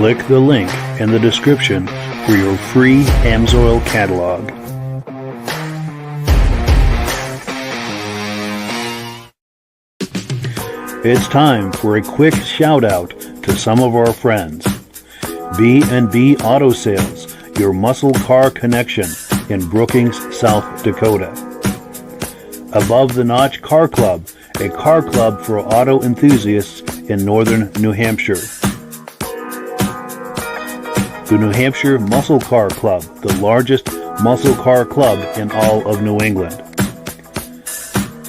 Click the link in the description for your free Amsoil catalog. It's time for a quick shout out to some of our friends. B&B Auto Sales, your muscle car connection in Brookings, South Dakota. Above the Notch Car Club, a car club for auto enthusiasts in northern New Hampshire. The New Hampshire Muscle Car Club, the largest muscle car club in all of New England.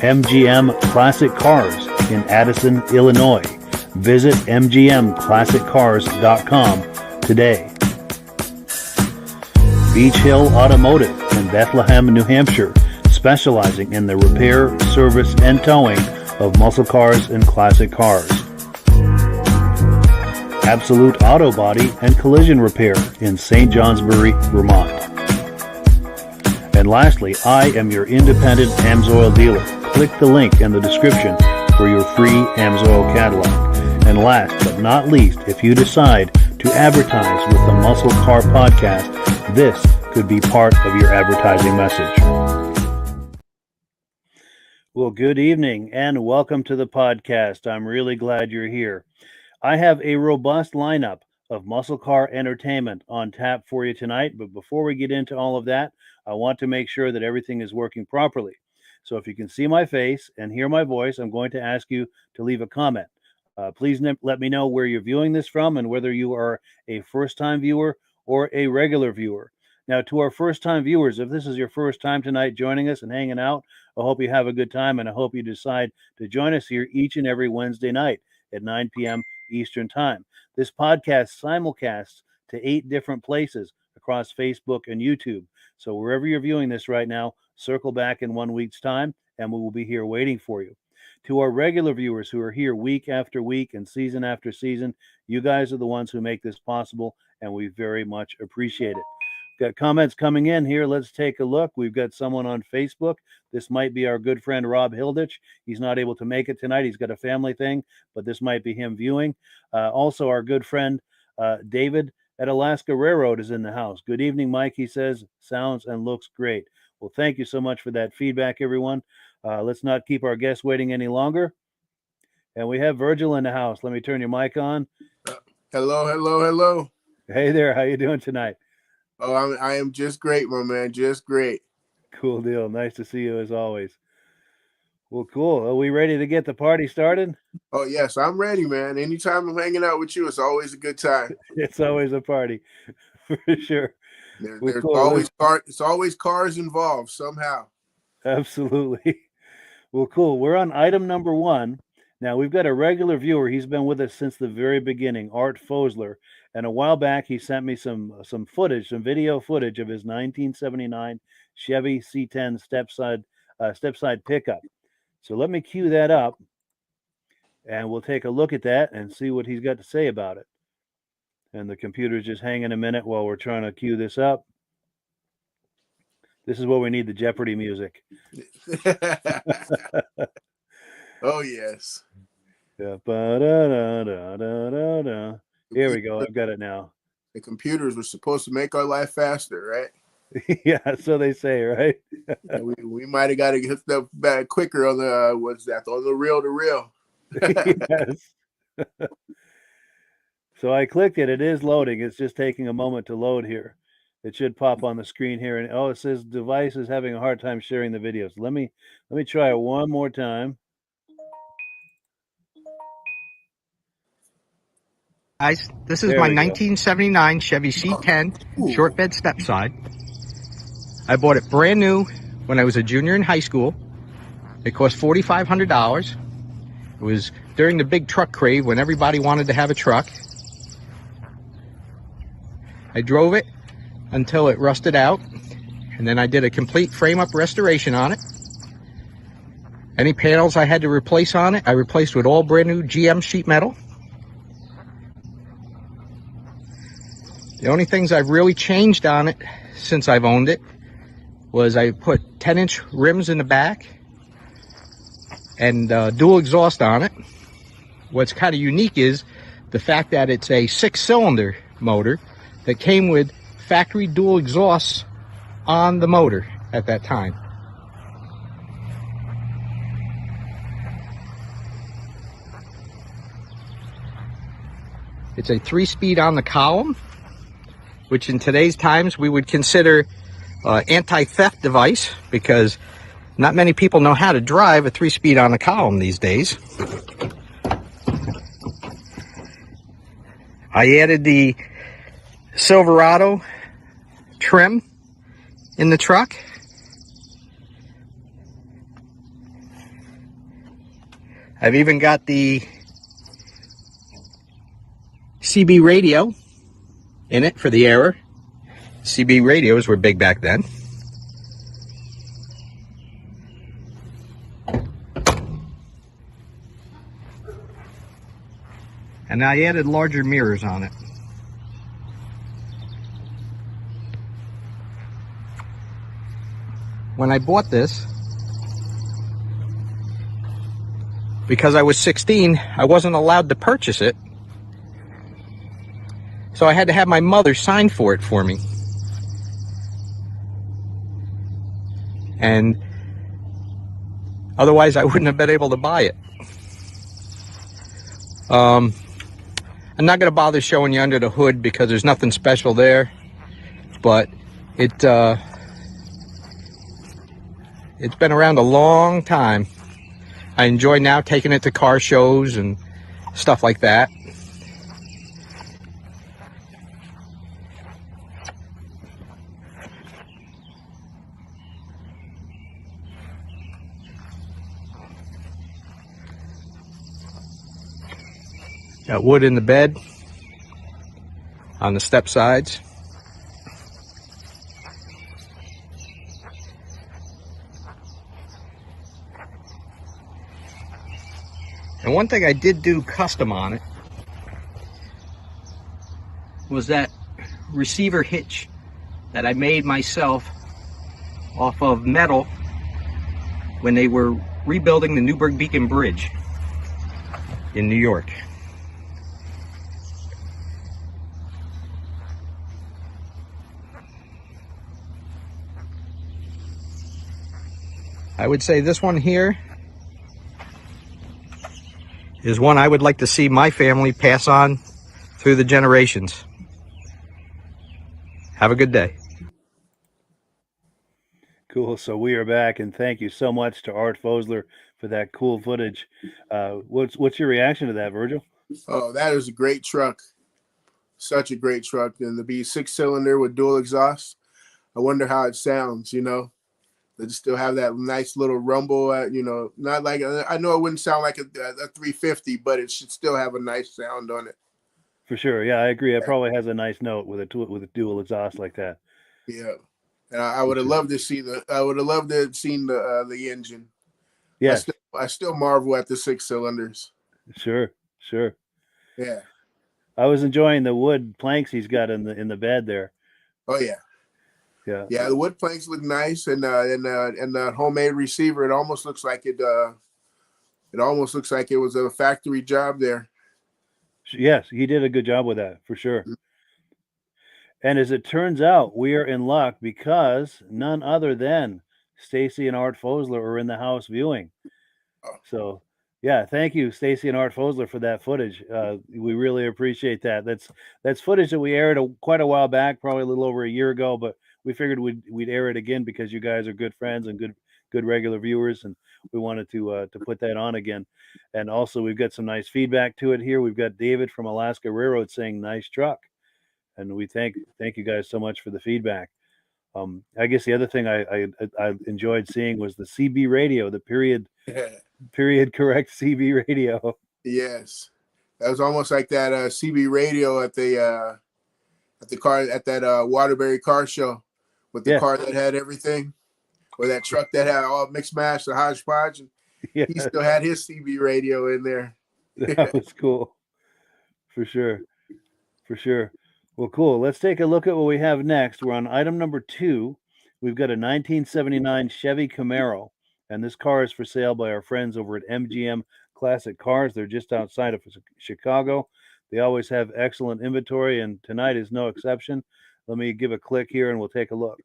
MGM Classic Cars in Addison, Illinois. Visit mgmclassiccars.com today. Beach Hill Automotive in Bethlehem, New Hampshire, specializing in the repair, service, and towing of muscle cars and classic cars. Absolute Auto Body and Collision Repair in St. Johnsbury, Vermont. And lastly, I am your independent Amsoil dealer. Click the link in the description for your free Amsoil catalog. And last but not least, if you decide to advertise with the Muscle Car Podcast, this could be part of your advertising message. Well, good evening and welcome to the podcast. I'm really glad you're here. I have a robust lineup of muscle car entertainment on tap for you tonight, but before we get into all of that, I want to make sure that everything is working properly. So if you can see my face and hear my voice, I'm going to ask you to leave a comment. Please let me know where you're viewing this from and whether you are a first-time viewer or a regular viewer. Now, to our first-time viewers, if this is your first time tonight joining us and hanging out, I hope you have a good time, and I hope you decide to join us here each and every Wednesday night at 9 p.m. Eastern Time. This podcast simulcasts to 8 different places across Facebook and YouTube. So wherever you're viewing this right now, circle back in 1 week's time, and we will be here waiting for you. To our regular viewers who are here week after week and season after season, you guys are the ones who make this possible, and we very much appreciate it. Got comments coming in here. Let's take a look. We've got someone on Facebook. This might be our good friend Rob Hilditch. He's not able to make it tonight. He's got a family thing, but this might be him viewing. Also, our good friend David at Alaska Railroad is in the house. Good evening, Mike. He says, sounds and looks great. Well, thank you so much for that feedback, everyone. Let's not keep our guests waiting any longer. And we have Virgil in the house. Let me turn your mic on. Hello. Hey there. How you doing tonight? Oh, I am just great, my man. Just great. Cool deal. Nice to see you as always. Well, cool. Are we ready to get the party started? Oh, yes, I'm ready, man. Anytime I'm hanging out with you, it's always a good time. It's always a party, for sure. There's always cars involved somehow. Absolutely. Well, cool. We're on item number 1. Now, we've got a regular viewer. He's been with us since the very beginning, Art Fosler. And a while back, he sent me some footage, some video footage of his 1979 Chevy C10 stepside pickup. So let me cue that up, and we'll take a look at that and see what he's got to say about it. And the computer's just hanging a minute while we're trying to cue this up. This is where we need the Jeopardy music. Oh, yes. Yeah. Ba-da-da-da-da-da-da. Here we go. I've got it now. The computers were supposed to make our life faster, right? Yeah, so they say, right? we might have got to get stuff back quicker on the on the reel-to-reel. Yes. So I clicked it. It is loading. It's just taking a moment to load here. It should pop on the screen here, and it says device is having a hard time sharing the videos. Let me try it one more time. Guys, this is my 1979 Chevy C10 short bed stepside. I bought it brand new when I was a junior in high school. It cost $4,500. It was during the big truck crave when everybody wanted to have a truck. I drove it until it rusted out, and then I did a complete frame-up restoration on it. Any panels I had to replace on it, I replaced with all brand new GM sheet metal. The only things I've really changed on it since I've owned it was I put 10-inch rims in the back and dual exhaust on it. What's kind of unique is the fact that it's a 6-cylinder motor that came with factory dual exhausts on the motor at that time. It's a 3-speed on the column, which in today's times we would consider anti-theft device, because not many people know how to drive a 3-speed on the column these days. I added the Silverado trim in the truck. I've even got the CB radio in it for the error. CB radios were big back then. And I added larger mirrors on it. When I bought this, because I was 16, I wasn't allowed to purchase it. So I had to have my mother sign for it for me. And otherwise I wouldn't have been able to buy it. I'm not going to bother showing you under the hood because there's nothing special there, but it's been around a long time. I enjoy now taking it to car shows and stuff like that. Got wood in the bed on the step sides. And one thing I did do custom on it was that receiver hitch that I made myself off of metal when they were rebuilding the Newburgh Beacon Bridge in New York. I would say this one here is one I would like to see my family pass on through the generations. Have a good day. Cool. So we are back, and thank you so much to Art Fosler for that cool footage. What's your reaction to that, Virgil? Oh, that is a great truck. Such a great truck. And to be 6-cylinder with dual exhaust, I wonder how it sounds, you know. They still have that nice little rumble, you know, not like, I know it wouldn't sound like a 350, but it should still have a nice sound on it. For sure. Yeah, I agree. It probably has a nice note with a dual exhaust like that. Yeah. And I would have loved to see I would have loved to have seen the engine. Yeah. I still marvel at the 6-cylinders. Sure. Yeah. I was enjoying the wood planks he's got in the bed there. Oh yeah. Yeah. Yeah, the wood planks look nice, and the homemade receiver. It almost looks like it. It almost looks like it was a factory job there. Yes, he did a good job with that for sure. And as it turns out, we are in luck because none other than Stacy and Art Fosler are in the house viewing. So, yeah, thank you, Stacy and Art Fosler, for that footage. We really appreciate that. That's footage that we aired quite a while back, probably a little over a year ago, but we figured we'd air it again because you guys are good friends and good regular viewers, and we wanted to put that on again. And also, we've got some nice feedback to it here. We've got David from Alaska Railroad saying nice truck, and we thank you guys so much for the feedback. I guess the other thing I enjoyed seeing was the CB radio, the period correct CB radio. Yes, that was almost like that CB radio at that Waterbury car show with the car that had everything, or that truck that had all mixed mash, the hodgepodge. And he still had his CB radio in there. That was cool, for sure. Well, cool. Let's take a look at what we have next. We're on item number 2. We've got a 1979 Chevy Camaro, and this car is for sale by our friends over at MGM Classic Cars. They're just outside of Chicago. They always have excellent inventory, and tonight is no exception. Let me give a click here and we'll take a look.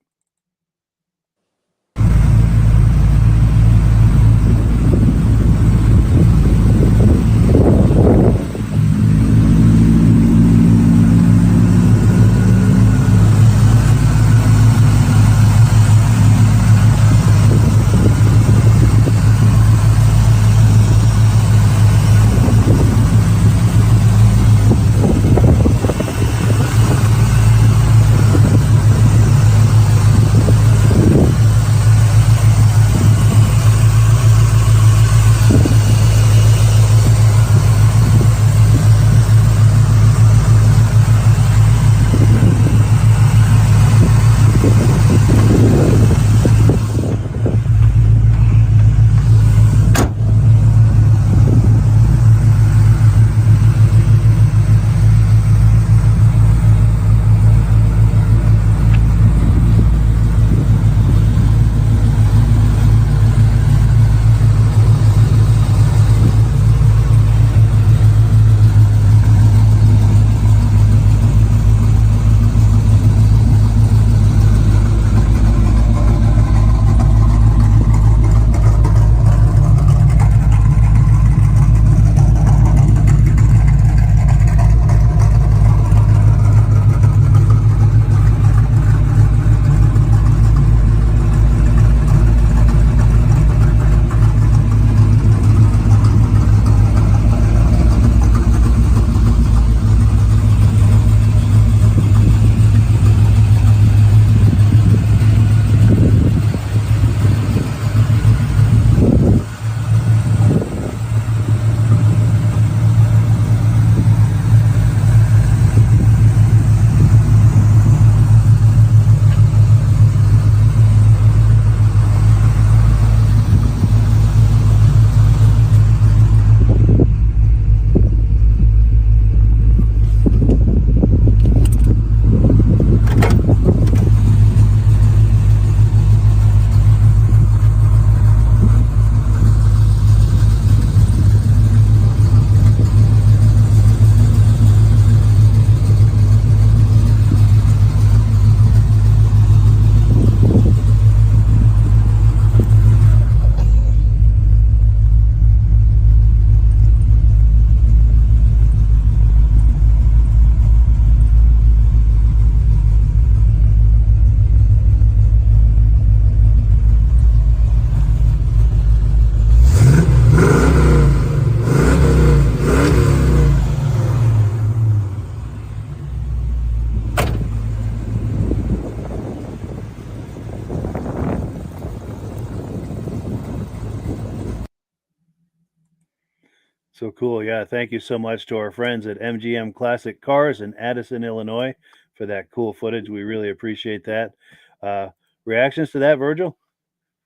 So cool. Yeah. Thank you so much to our friends at MGM Classic Cars in Addison, Illinois for that cool footage. We really appreciate that. Uh, Reactions to that, Virgil?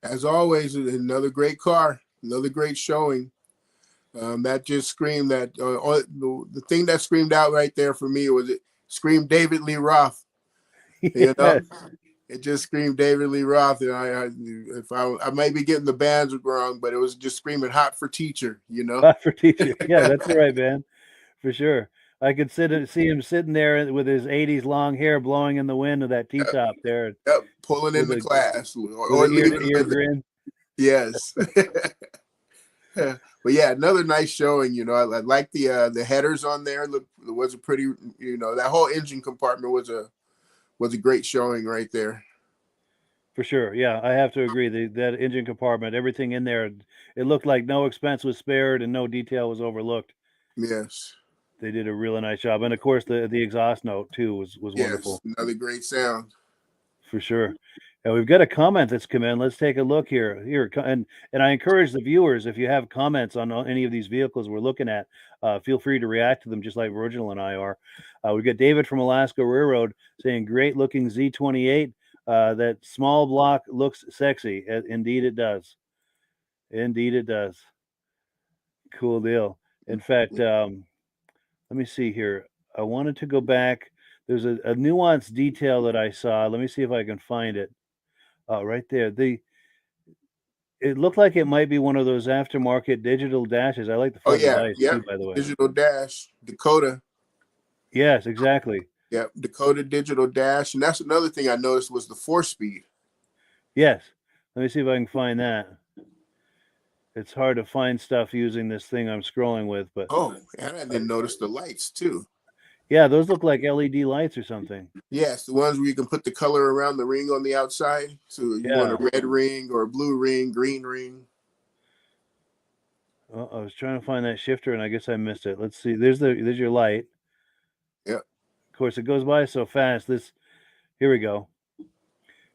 As always, another great car, another great showing. That just screamed that the thing that screamed out right there for me was it screamed David Lee Roth. You know, Yes. it just screamed David Lee Roth, and I might be getting the bands wrong, but it was just screaming "Hot for Teacher." You know, Hot for teacher. Yeah, that's right, man. For sure. I could see him sitting there with his 80s long hair blowing in the wind of that T-top there yep, pulling with in the a class with or an leaving. ear-to-ear grin. Yes. But yeah, another nice showing. You know, I like the headers on there. Look, it was a pretty, that whole engine compartment was a great showing right there. For sure. Yeah, I have to agree. That engine compartment, everything in there, it looked like no expense was spared and no detail was overlooked. Yes. They did a really nice job. And of course the exhaust note too was Yes, wonderful. another great sound. For sure. And we've got a comment that's come in. Let's take a look here. And I encourage the viewers, if you have comments on any of these vehicles we're looking at, feel free to react to them just like Virgil and I are. We've got David from Alaska Railroad saying, great looking Z28. That small block looks sexy. Indeed it does. Indeed it does. Cool deal. In fact, let me see here. I wanted to go back. There's a nuanced detail that I saw. Let me see if I can find it. Right there. It looked like it might be one of those aftermarket digital dashes. I like the Oh front yeah, device yep. too, by the way. Digital dash Dakota. Yes, exactly. Yep, Dakota digital dash, and that's another thing I noticed was the 4-speed. Yes. Let me see if I can find that. It's hard to find stuff using this thing I'm scrolling with, but Oh, and I didn't notice the lights too. yeah, those look like LED lights or something. Yes, the ones where you can put the color around the ring on the outside. So you want a Yeah. red ring or a blue ring, green ring. Well, I was trying to find that shifter, and I guess I missed it. Let's see. There's your light. Yep. Of course, it goes by so fast. Here we go.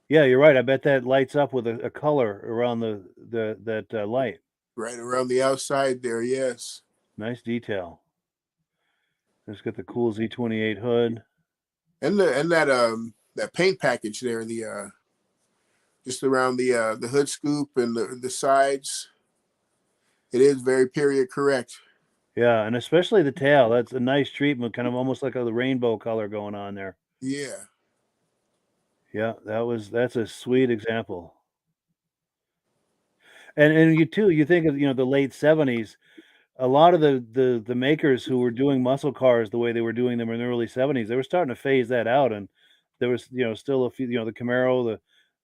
Yeah, you're right. I bet that lights up with a color around that light. Right around the outside there, yes. Nice detail. Let's get the cool Z28 hood. And that paint package there, the just around the hood scoop and the sides. It is very period correct. Yeah, and especially the tail. That's a nice treatment, kind of almost like the rainbow color going on there. Yeah. Yeah, that's a sweet example. And you think of, the late 70s, a lot of the makers who were doing muscle cars the way they were doing them in the early 70s, they were starting to phase that out, and there was, still a few, the Camaro,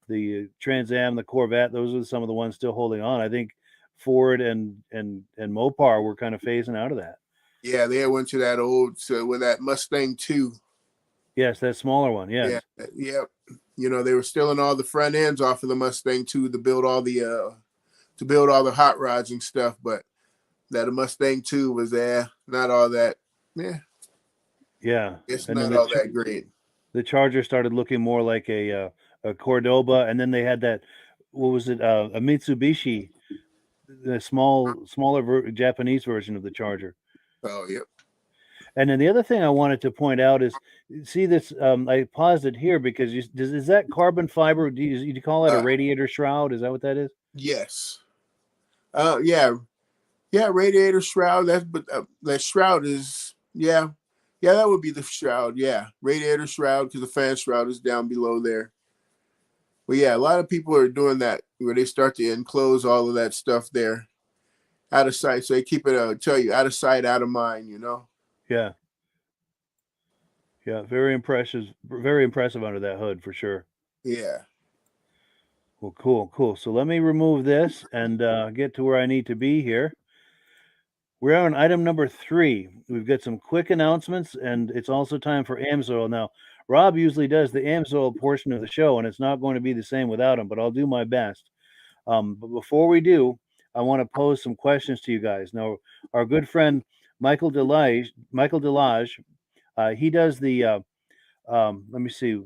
the Trans Am, the Corvette, those are some of the ones still holding on. I think Ford and Mopar were kind of phasing out of that. Yeah, they went to that old with that Mustang 2. Yes, that smaller one. Yes. Yeah, yep. They were stealing all the front ends off of the Mustang 2 to build all the hot rods and stuff, but that Mustang 2 was not all that. Yeah. Yeah. It's And then not all that great. the Charger started looking more like a Cordoba, and then they had that, what was it, a Mitsubishi, the smaller Japanese version of the Charger. Oh, yep. And then the other thing I wanted to point out is, see this, I paused it here because is that carbon fiber? Do you call it a radiator shroud? Is that what that is? Yes. Yeah, radiator shroud. That shroud is, yeah, that would be the shroud. Yeah, radiator shroud, because the fan shroud is down below there. But yeah, a lot of people are doing that where they start to enclose all of that stuff there, out of sight. So they keep it, tell you, out of sight, out of mind. Yeah. Yeah, very impressive under that hood for sure. Yeah. Well, cool. So let me remove this and get to where I need to be here. We're on item number 3. We've got some quick announcements, and it's also time for Amsoil. Now, Rob usually does the Amsoil portion of the show, and it's not going to be the same without him, but I'll do my best. But before we do, I want to pose some questions to you guys. Now, our good friend Michael Delage, he does the let me see,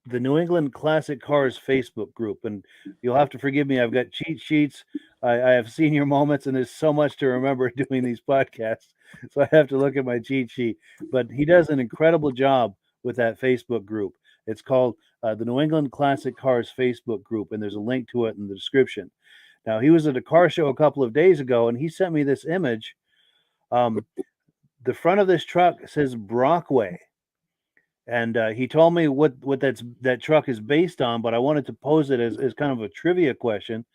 the New England Classic Cars Facebook group, and you'll have to forgive me. I've got cheat sheets. I have senior moments, and there's so much to remember doing these podcasts, so I have to look at my cheat sheet. But he does an incredible job with that Facebook group. It's called the New England Classic Cars Facebook group, and there's a link to it in the description. Now, he was at a car show a couple of days ago, and he sent me this image. The front of this truck says Brockway. And he told me what that truck is based on, but I wanted to pose it as kind of a trivia question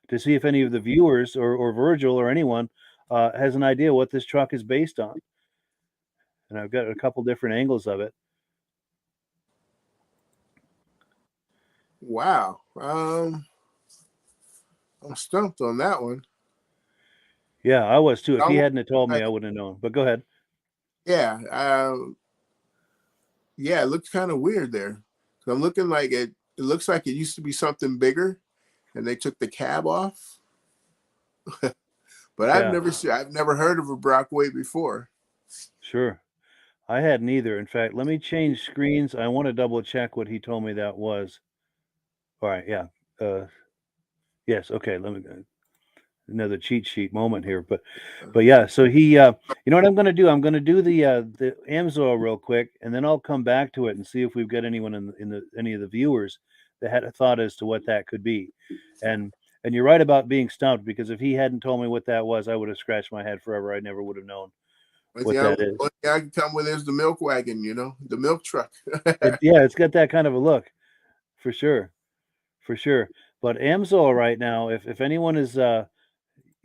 to see if any of the viewers or Virgil or anyone has an idea what this truck is based on. And I've got a couple different angles of it. Wow. I'm stumped on that one. Yeah, I was too. If he hadn't told me, I wouldn't have known. But go ahead. Yeah. Yeah, it looks kind of weird there. So I'm looking like it looks like it used to be something bigger and they took the cab off. But Yeah. I've never heard of a Brockway before. Sure. I hadn't either. In fact, let me change screens. I want to double check what he told me that was. All right, yeah. Yes, okay, let me another cheat sheet moment here, but yeah, so he you know what I'm going to do? I'm going to do the Amsoil real quick, and then I'll come back to it and see if we've got anyone in any of the viewers that had a thought as to what that could be. And you're right about being stumped, because if he hadn't told me what that was, I would have scratched my head forever. I never would have known what that is. What I can come with is the milk wagon, the milk truck. Yeah, it's got that kind of a look, for sure. But Amsoil right now, if anyone is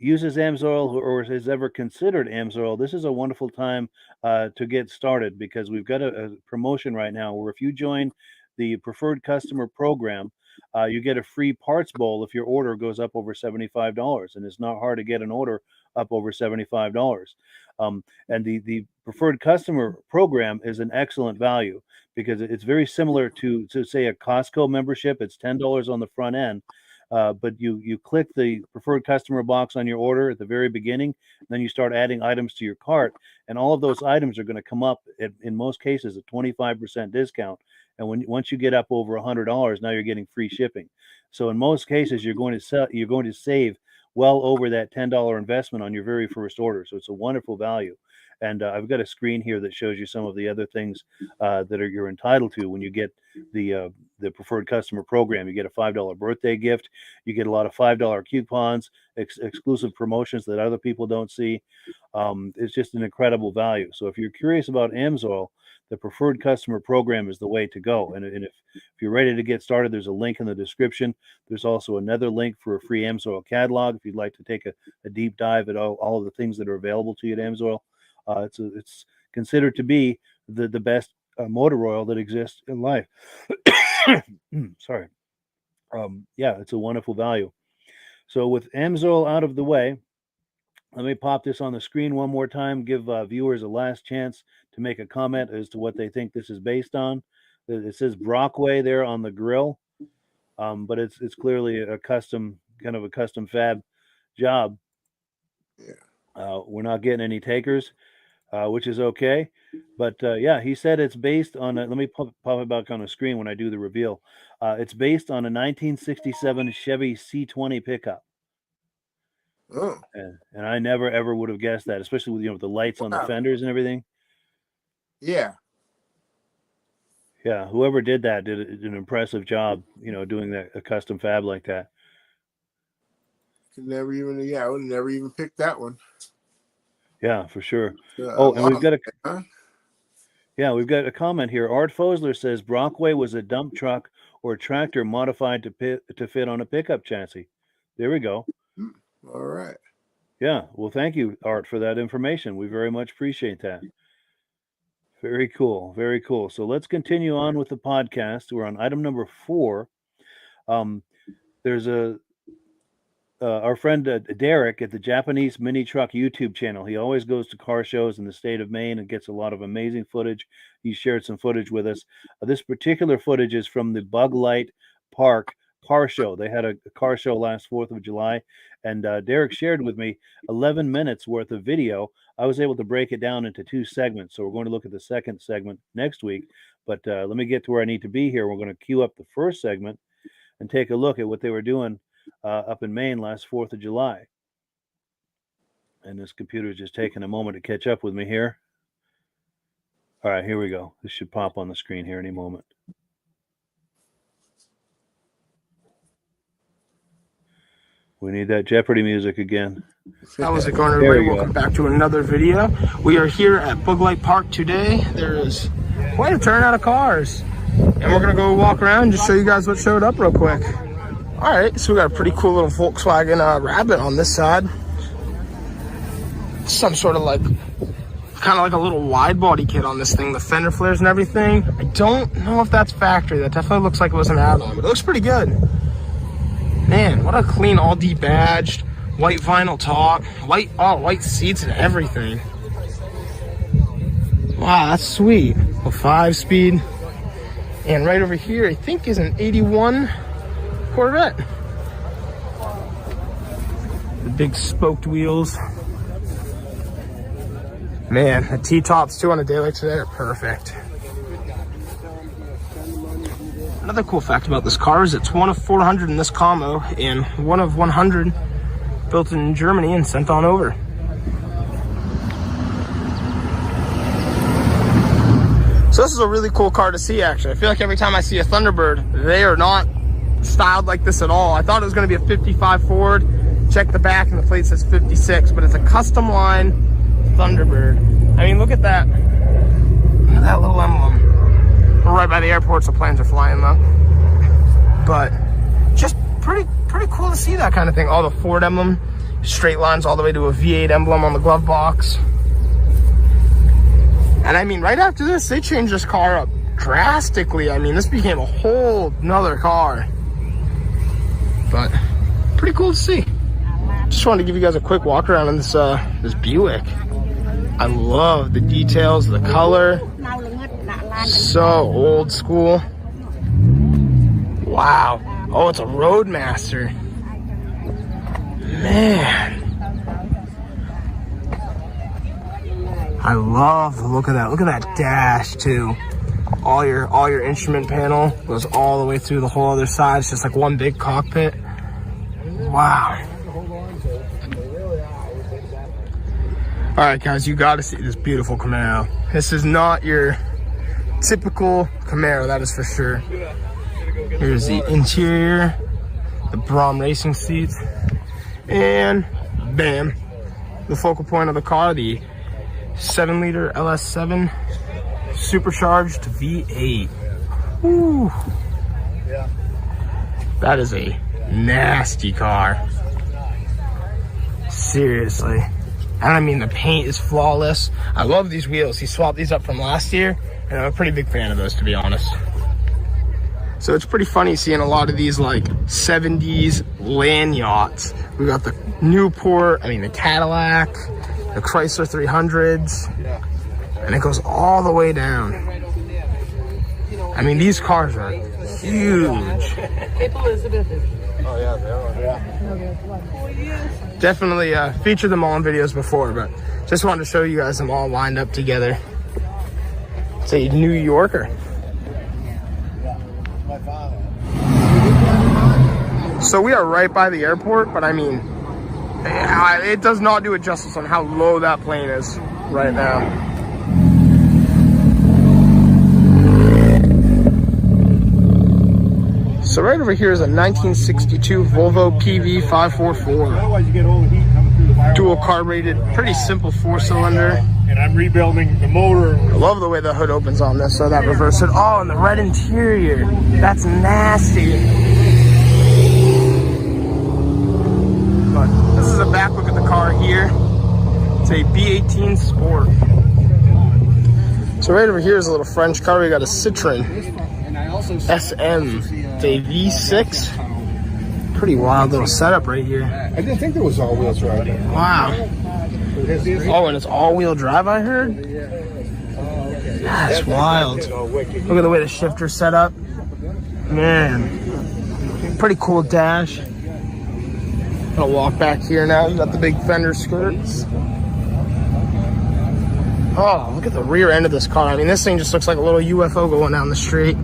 uses Amsoil or has ever considered Amsoil, this is a wonderful time to get started, because we've got a promotion right now where if you join the preferred customer program, you get a free parts bowl if your order goes up over $75, and it's not hard to get an order up over $75. And the preferred customer program is an excellent value, because it's very similar to say a Costco membership. It's $10 on the front end. But you click the preferred customer box on your order at the very beginning, then you start adding items to your cart, and all of those items are going to come up in most cases a 25% discount. And once you get up over $100, now you're getting free shipping. So in most cases, you're going to save well over that $10 investment on your very first order. So it's a wonderful value. And I've got a screen here that shows you some of the other things you're entitled to when you get the preferred customer program. You get a $5 birthday gift. You get a lot of $5 coupons, exclusive promotions that other people don't see. It's just an incredible value. So if you're curious about Amsoil, the preferred customer program is the way to go. And if you're ready to get started, there's a link in the description. There's also another link for a free Amsoil catalog if you'd like to take a deep dive at all of the things that are available to you at Amsoil. It's considered to be the best motor oil that exists in life. Sorry. Yeah, it's a wonderful value. So with Amsoil out of the way, let me pop this on the screen one more time, give viewers a last chance to make a comment as to what they think this is based on. It says Brockway there on the grill, but it's clearly a custom fab job. Yeah. We're not getting any takers, which is okay. But yeah, he said it's based on let me pop it back on the screen when I do the reveal. It's based on a 1967 Chevy C20 pickup. Oh. And I never ever would have guessed that, especially with the lights on the fenders and everything. Yeah. Yeah, whoever did that did an impressive job, doing a custom fab like that. I would never even picked that one. Yeah, for sure. And we've got a comment here. Art Fosler says Brockway was a dump truck or tractor modified to fit on a pickup chassis. There we go. All right. Yeah. Well, thank you, Art, for that information. We very much appreciate that. Very cool. Very cool. So let's continue on with the podcast. We're on item number 4. There's our friend Derek at the Japanese Minitruck YouTube channel. He always goes to car shows in the state of Maine and gets a lot of amazing footage. He shared some footage with us. This particular footage is from the Bug Light Park car show. They had a car show last 4th of July, and Derek shared with me 11 minutes worth of video. I was able to break it down into 2 segments, so we're going to look at the second segment next week. But let me get to where I need to be here. We're going to queue up the first segment and take a look at what they were doing up in Maine last 4th of July. And this computer is just taking a moment to catch up with me here. All right, here we go. This should pop on the screen here any moment. We need that Jeopardy music again. How is it going, everybody? Welcome back to another video. We are here at Bug Light Park today. There is quite a turnout of cars. And we're going to go walk around and just show you guys what showed up real quick. All right, so we got a pretty cool little Volkswagen Rabbit on this side. Some sort of kind of like a little wide body kit on this thing. The fender flares and everything. I don't know if that's factory. That definitely looks like it was an add-on, but it looks pretty good. Man, what a clean, all debadged, white vinyl top, white seats and everything. Wow, that's sweet. A 5-speed. And right over here, I think is an 81 Corvette. The big spoked wheels. Man, the T-tops too on a day like today are perfect. Another cool fact about this car is it's one of 400 in this combo and one of 100 built in Germany and sent on over. So this is a really cool car to see, actually. I feel like every time I see a Thunderbird, they are not styled like this at all. I thought it was going to be a 55 Ford. Check the back and the plate says 56, but it's a custom line Thunderbird. I mean, look at that. Look at that little emblem. We're right by the airport, so planes are flying though. But just pretty cool to see that kind of thing. Oh, the Ford emblem Straight lines all the way to a V8 emblem on the glove box. And I mean, right after this, they changed this car up drastically. I mean, this became a whole nother car. But pretty cool to see. Just wanted to give you guys a quick walk around on this this Buick. I love the details, the color. So old school. Wow. Oh, it's a Roadmaster. Man. I love the look of that. Look at that dash too. All your instrument panel goes all the way through the whole other side. It's just like one big cockpit. Wow. All right, guys, you got to see this beautiful Camaro. This is not your typical Camaro, that is for sure. Here's the interior, the Brom racing seats, and bam, the focal point of the car, the 7-liter LS7 supercharged V8. Woo. That is a nasty car. Seriously. And I mean, the paint is flawless. I love these wheels. He swapped these up from last year, and I'm a pretty big fan of those, to be honest. So it's pretty funny seeing a lot of these like 70s land yachts. We got the Newport, the Cadillac, the Chrysler 300s, and it goes all the way down. I mean, these cars are huge. Oh yeah, they are. Yeah. Definitely featured them all in videos before, but just wanted to show you guys them all lined up together. It's a New Yorker. So we are right by the airport, but I mean, it does not do it justice on how low that plane is right now. So right over here is a 1962 Volvo PV544. Dual carbureted, pretty simple 4-cylinder. And I'm rebuilding the motor. I love the way the hood opens on this, so that reverse it. Oh, and the red interior. That's nasty. But this is a back look at the car here. It's a B18 Sport. So right over here is a little French car. We got a Citroen SM. It's a V6. Pretty wild little setup right here. I didn't think there was all-wheel drive. Wow. Oh, and it's all-wheel drive, I heard? That's wild. Look at the way the shifter's set up. Man. Pretty cool dash. Gonna walk back here now. You got the big fender skirts. Oh, look at the rear end of this car. I mean, this thing just looks like a little UFO going down the street.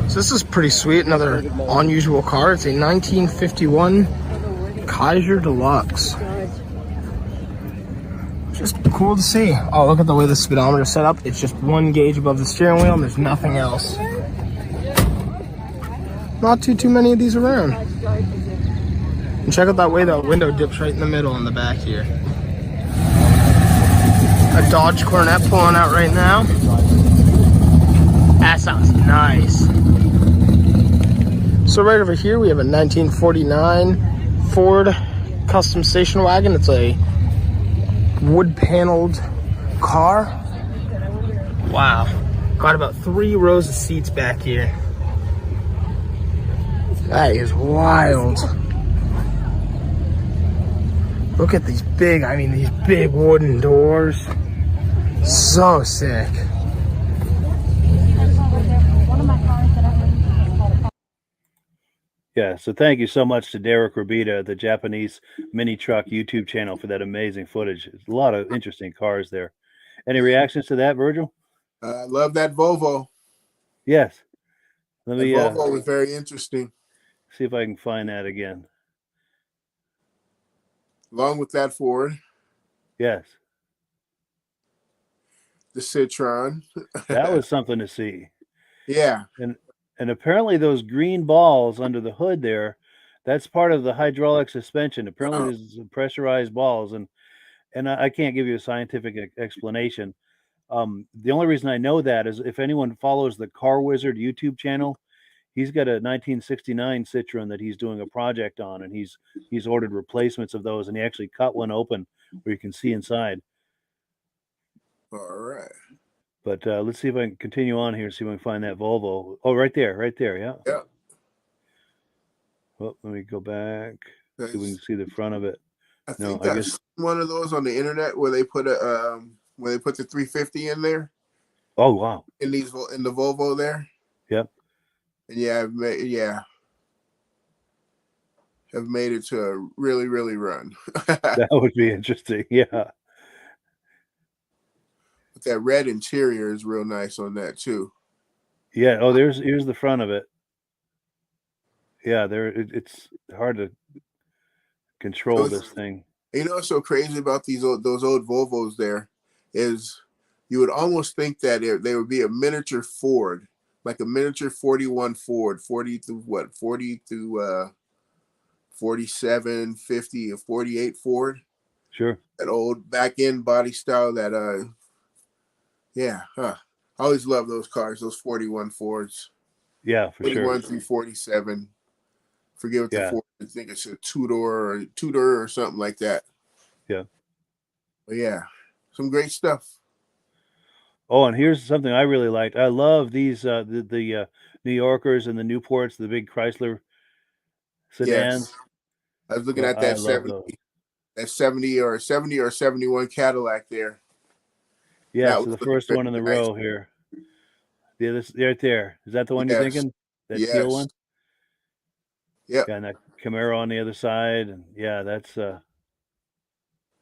So this is pretty sweet. Another unusual car. It's a 1951 Kaiser Deluxe. Just cool to see. Oh, look at the way the speedometer is set up. It's just one gauge above the steering wheel and there's nothing else. Not too many of these around. And check out that way the window dips right in the middle in the back here. A Dodge Coronet pulling out right now. That sounds nice. So right over here we have a 1949 Ford Custom Station Wagon. It's a wood paneled car. Wow. Got about 3 rows of seats back here. That is wild. Look at these big, these big wooden doors. So sick. Yeah, so thank you so much to Derek Rabita, the Japanese Minitruck YouTube channel, for that amazing footage. There's a lot of interesting cars there. Any reactions to that, Virgil? I love that Volvo. Yes. Let me Volvo was very interesting. See if I can find that again. Along with that Ford. Yes. The Citroen. That was something to see. Yeah. And apparently those green balls under the hood there, that's part of the hydraulic suspension. Apparently there's some pressurized balls, and I can't give you a scientific explanation. The only reason I know that is if anyone follows the Car Wizard YouTube channel, he's got a 1969 Citroen that he's doing a project on, and he's ordered replacements of those, and he actually cut one open where you can see inside. All right. But let's see if I can continue on here and see if I can find that Volvo. Oh, right there, yeah. Yeah. Well, let me go back. See if we can Nice. see the front of it. I No, think I that's guess. one of those on the internet where they put the 350 in there Oh, wow. in the Volvo there. Yep. And have made it to a really, really run. That would be interesting. Yeah. But that red interior is real nice on that too. Yeah. Oh, here's the front of it. Yeah, it's hard to control this thing. You know what's so crazy about those old Volvos there is you would almost think that they would be a miniature Ford, like a miniature 41 Ford, 40 through 47, 50, or 48 Ford. Sure. That old back end body style that I always love those cars, those 41 Fords. Yeah, for 41 sure. through 47. Forget what Yeah. the Ford, I think it's a two-door or something like that. Yeah. But yeah, some great stuff. Oh, and here's something I really liked. I love these the New Yorkers and the Newports, the big Chrysler sedans. Yes. I was looking Yeah, at I that love 70, those. that 70 or 71 Cadillac there. Yeah, That so was the looking first one in the very nice. row here. Yeah, this right there. Is that the one you're Yes. thinking? That teal one? Yep. Yeah, and that Camaro on the other side. And yeah, that's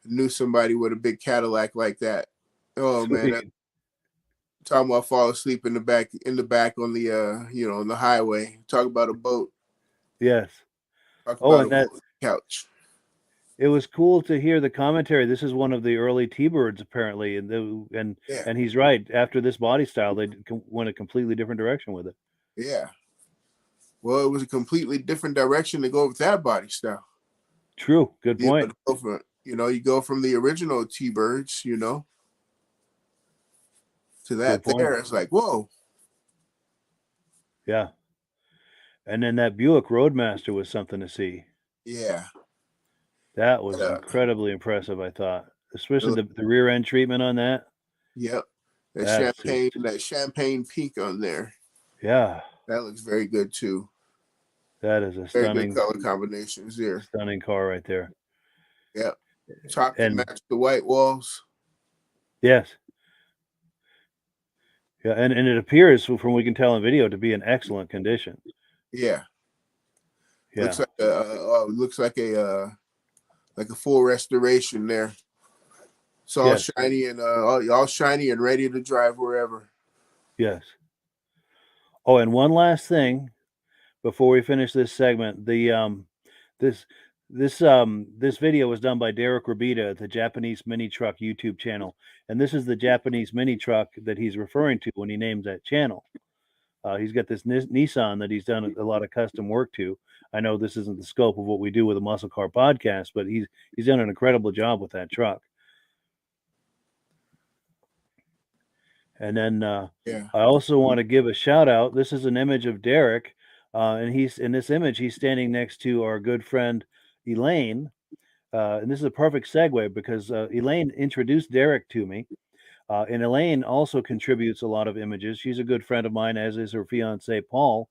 Knew somebody with a big Cadillac like that. Oh man, sweet. talking about fall asleep in the back on the on the highway. Talk about a boat. Yes. Talk Oh, about and a that couch. it was cool to hear the commentary. This is one of the early T-Birds, apparently, and Yeah. he's right. After this body style, they went a completely different direction with it. Yeah. Well, it was a completely different direction to go with that body style. True. Good point. You go from the original T-Birds, to that Good point. there. It's like, whoa. Yeah. And then that Buick Roadmaster was something to see. Yeah. That was incredibly impressive, I thought, especially the rear end treatment on that. Yep. That's That champagne pink on there. Yeah. That looks very good too. That is a Very stunning good color combinations there. Stunning car right there. Yep. Top to And match the white walls. yes. Yeah, and it appears from what we can tell in video to be in excellent condition. Yeah. Yeah. Looks like a full restoration there. It's all Yes. shiny and all shiny and ready to drive wherever. Yes. Oh, and one last thing before we finish this segment. This video was done by Derek Rabita at the Japanese Minitruck YouTube channel, and this is the Japanese Minitruck that he's referring to when he names that channel. He's got this Nissan that he's done a lot of custom work to. I know this isn't the scope of what we do with a Muscle Car podcast, but he's done an incredible job with that truck. And then I also want to give a shout out. This is an image of Derek, and he's in this image. He's standing next to our good friend Elaine, and this is a perfect segue because Elaine introduced Derek to me, and Elaine also contributes a lot of images. She's a good friend of mine, as is her fiance Paul.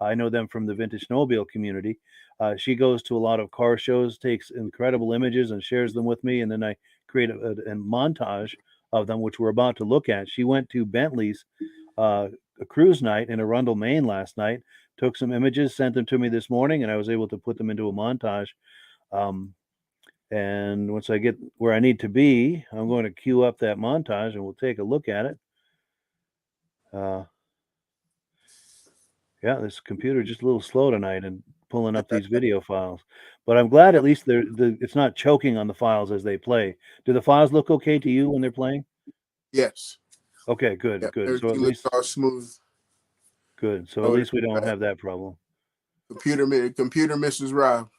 I know them from the vintage snowmobile community. She goes to a lot of car shows, takes incredible images, and shares them with me, and then I create a montage of them, which we're about to look at. She went to Bentley's a cruise night in Arundel, Maine last night, took some images, sent them to me this morning, and I was able to put them into a montage. And once I get where I need to be, I'm going to queue up that montage and we'll take a look at it. Yeah, this computer just a little slow tonight and pulling up these video files, but I'm glad at least it's not choking on the files as they play. Do the files look okay to you when they're playing? Yes. Okay, good. So at least all smooth. Good. So at least we don't have that problem. Computer Mrs. Rob.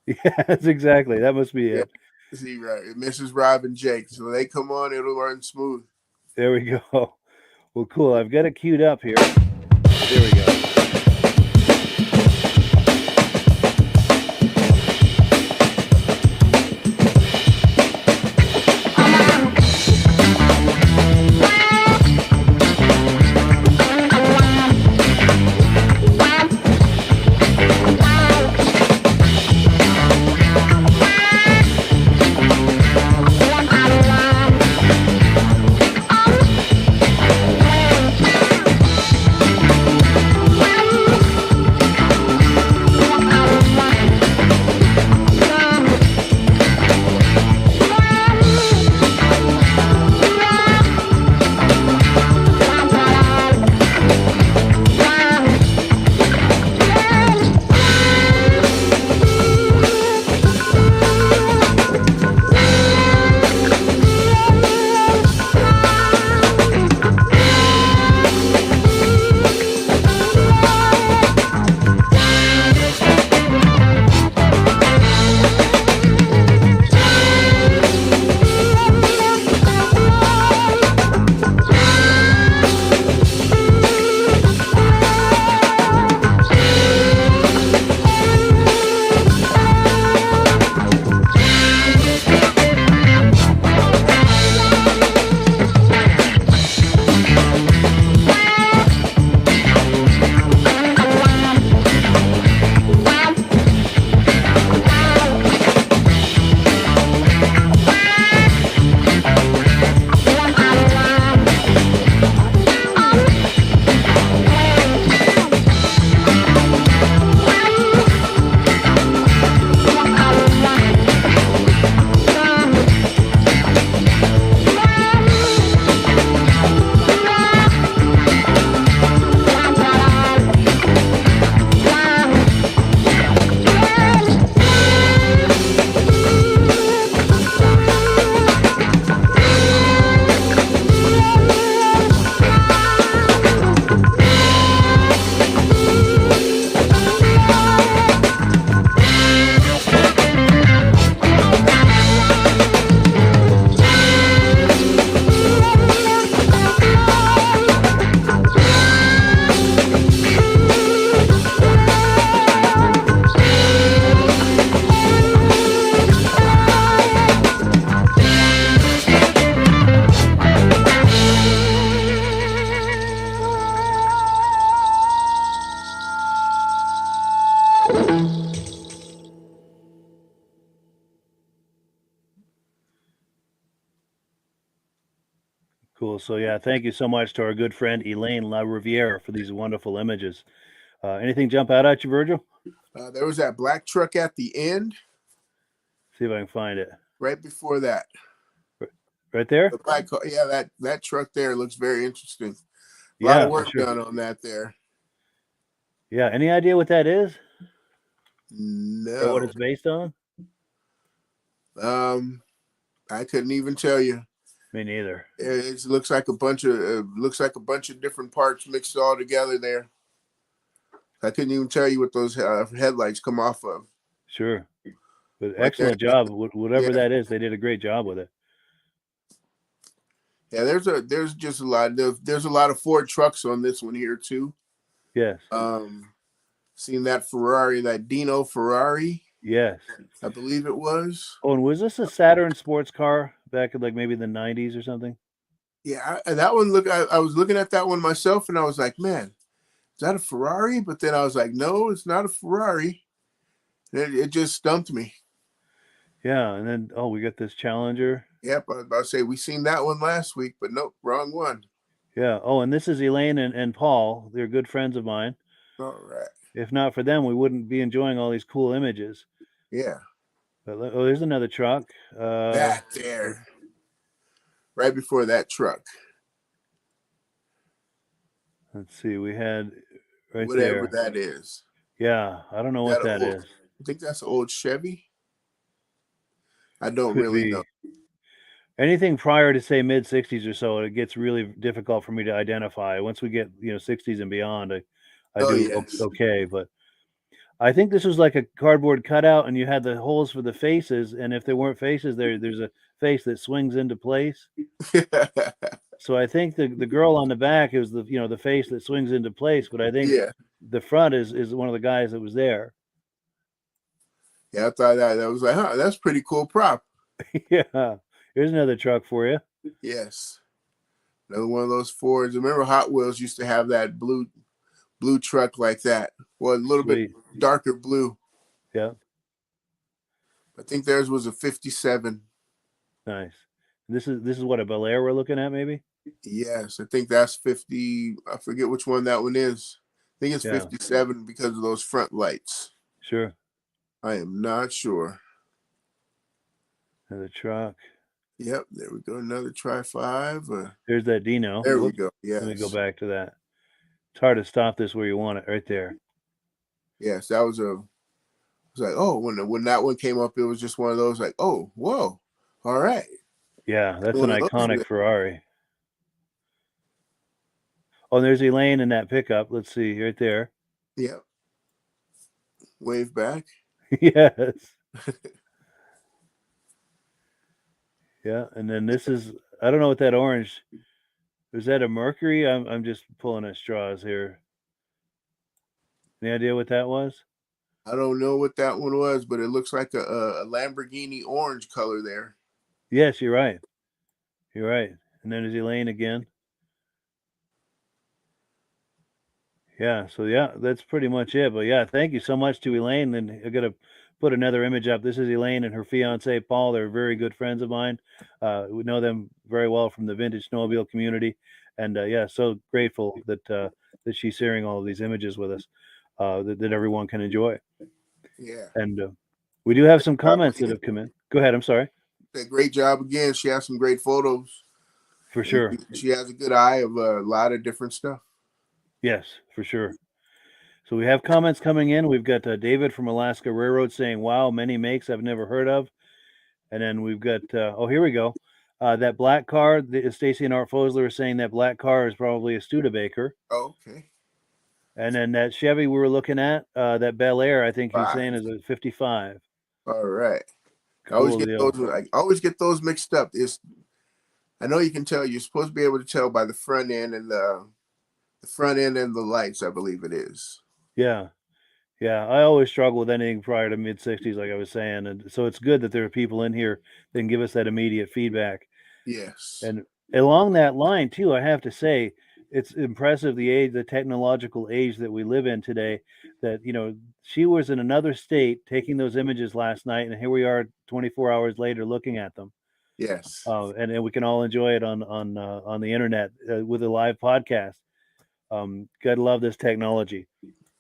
Yeah, that's exactly. That must be it. See, right. Mrs. Rob and Jake. So they come on, it'll run smooth. There we go. Well, cool. I've got it queued up here. There we go. cool. So yeah, thank you so much to our good friend Elaine LaRiviere for these wonderful images. Anything jump out at you, Virgil? There was that black truck at the end, See if I can find it. right before that. Right there? The black car, yeah, that truck there looks very interesting. A lot Yeah, of for work sure. done on that there. Yeah. Any idea what that is? Or what No, it's based on? I couldn't even tell you. Me neither. It looks like a bunch of different parts mixed all together there. I couldn't even tell you what those headlights come off of. Sure. But Right there. excellent job. Whatever Yeah. that is, they did a great job with it. Yeah, there's just a lot. There's a lot of Ford trucks on this one here too. Yes. Seen that Ferrari, that Dino Ferrari, Yes. I believe it was. Oh, and was this a Saturn sports car back in like maybe the 90s or something? Yeah, that one. I was looking at that one myself, and I was like, man, is that a Ferrari? But then I was like, no, it's not a Ferrari. It just stumped me. Yeah, and then we got this Challenger. Yep, I was about to say we seen that one last week, but nope, wrong one. Yeah. Oh, and this is Elaine and Paul. They're good friends of mine. All right. If not for them, we wouldn't be enjoying all these cool images. Yeah. But, there's another truck. That there. Right before that truck. Let's see. We had right Whatever there. that is. Yeah, I don't know what that is. I think that's an old Chevy. I don't Could really be. know. Anything prior to say mid 60s or so, it gets really difficult for me to identify. Once we get 60s and beyond, I do Yes. okay. But I think this was like a cardboard cutout, and you had the holes for the faces. And if there weren't faces, there's a face that swings into place. So I think the girl on the back is the face that swings into place. But I think the front is one of the guys that was there. Yeah, I thought that was like, that's pretty cool prop. Yeah. Here's another truck for you. Yes. Another one of those Fords. Remember Hot Wheels used to have that blue truck like that. Well, a little bit darker blue. Yeah. I think theirs was a 57. Nice. This is what, a Bel Air we're looking at, maybe? Yes, I think that's 50. I forget which one that one is. I think it's 57 because of those front lights. Sure. I am not sure. Another truck. Yep, there we go. Another Tri-5. There's that Dino. There we go. Yes. Let me go back to that. It's hard to stop this where you want it, right there. Yes, that was like, oh, when that one came up, it was just one of those like, oh, whoa, all right. Yeah, that's an iconic Ferrari. Oh, and there's Elaine in that pickup. Let's see, right there. Yep. Wave back. Yes. Yeah, and then this is, I don't know what that orange, is that a Mercury? I'm just pulling at straws here. Any idea what that was? I don't know what that one was, but it looks like a Lamborghini orange color there. Yes, you're right. You're right. And then there's Elaine again. Yeah, so yeah, that's pretty much it. But yeah, thank you so much to Elaine. And I'm going to put another image up. This is Elaine and her fiance, Paul. They're very good friends of mine. We know them very well from the vintage snowmobile community. And yeah, so grateful that she's sharing all of these images with us that everyone can enjoy. Yeah. And we do have some comments that have come in. Go ahead. I'm sorry. Great job again. She has some great photos. For sure. She has a good eye of a lot of different stuff. Yes, for sure. So we have comments coming in. We've got David from Alaska Railroad saying, wow, many makes I've never heard of. And then we've got, here we go. That black car, Stacy and Art Fosler are saying that black car is probably a Studebaker. Oh, okay. And then that Chevy we were looking at, that Bel Air, I think he's saying is a 55. All right. Cool I always get those mixed up. I know you can tell. You're supposed to be able to tell by the front end and the front end and the lights, I believe it is. Yeah. Yeah. I always struggle with anything prior to mid 60s, like I was saying. And so it's good that there are people in here that can give us that immediate feedback. Yes. And along that line too, I have to say, it's impressive the technological age that we live in today, that, she was in another state taking those images last night. And here we are 24 hours later looking at them. Yes. And we can all enjoy it on the internet with a live podcast. Gotta love this technology.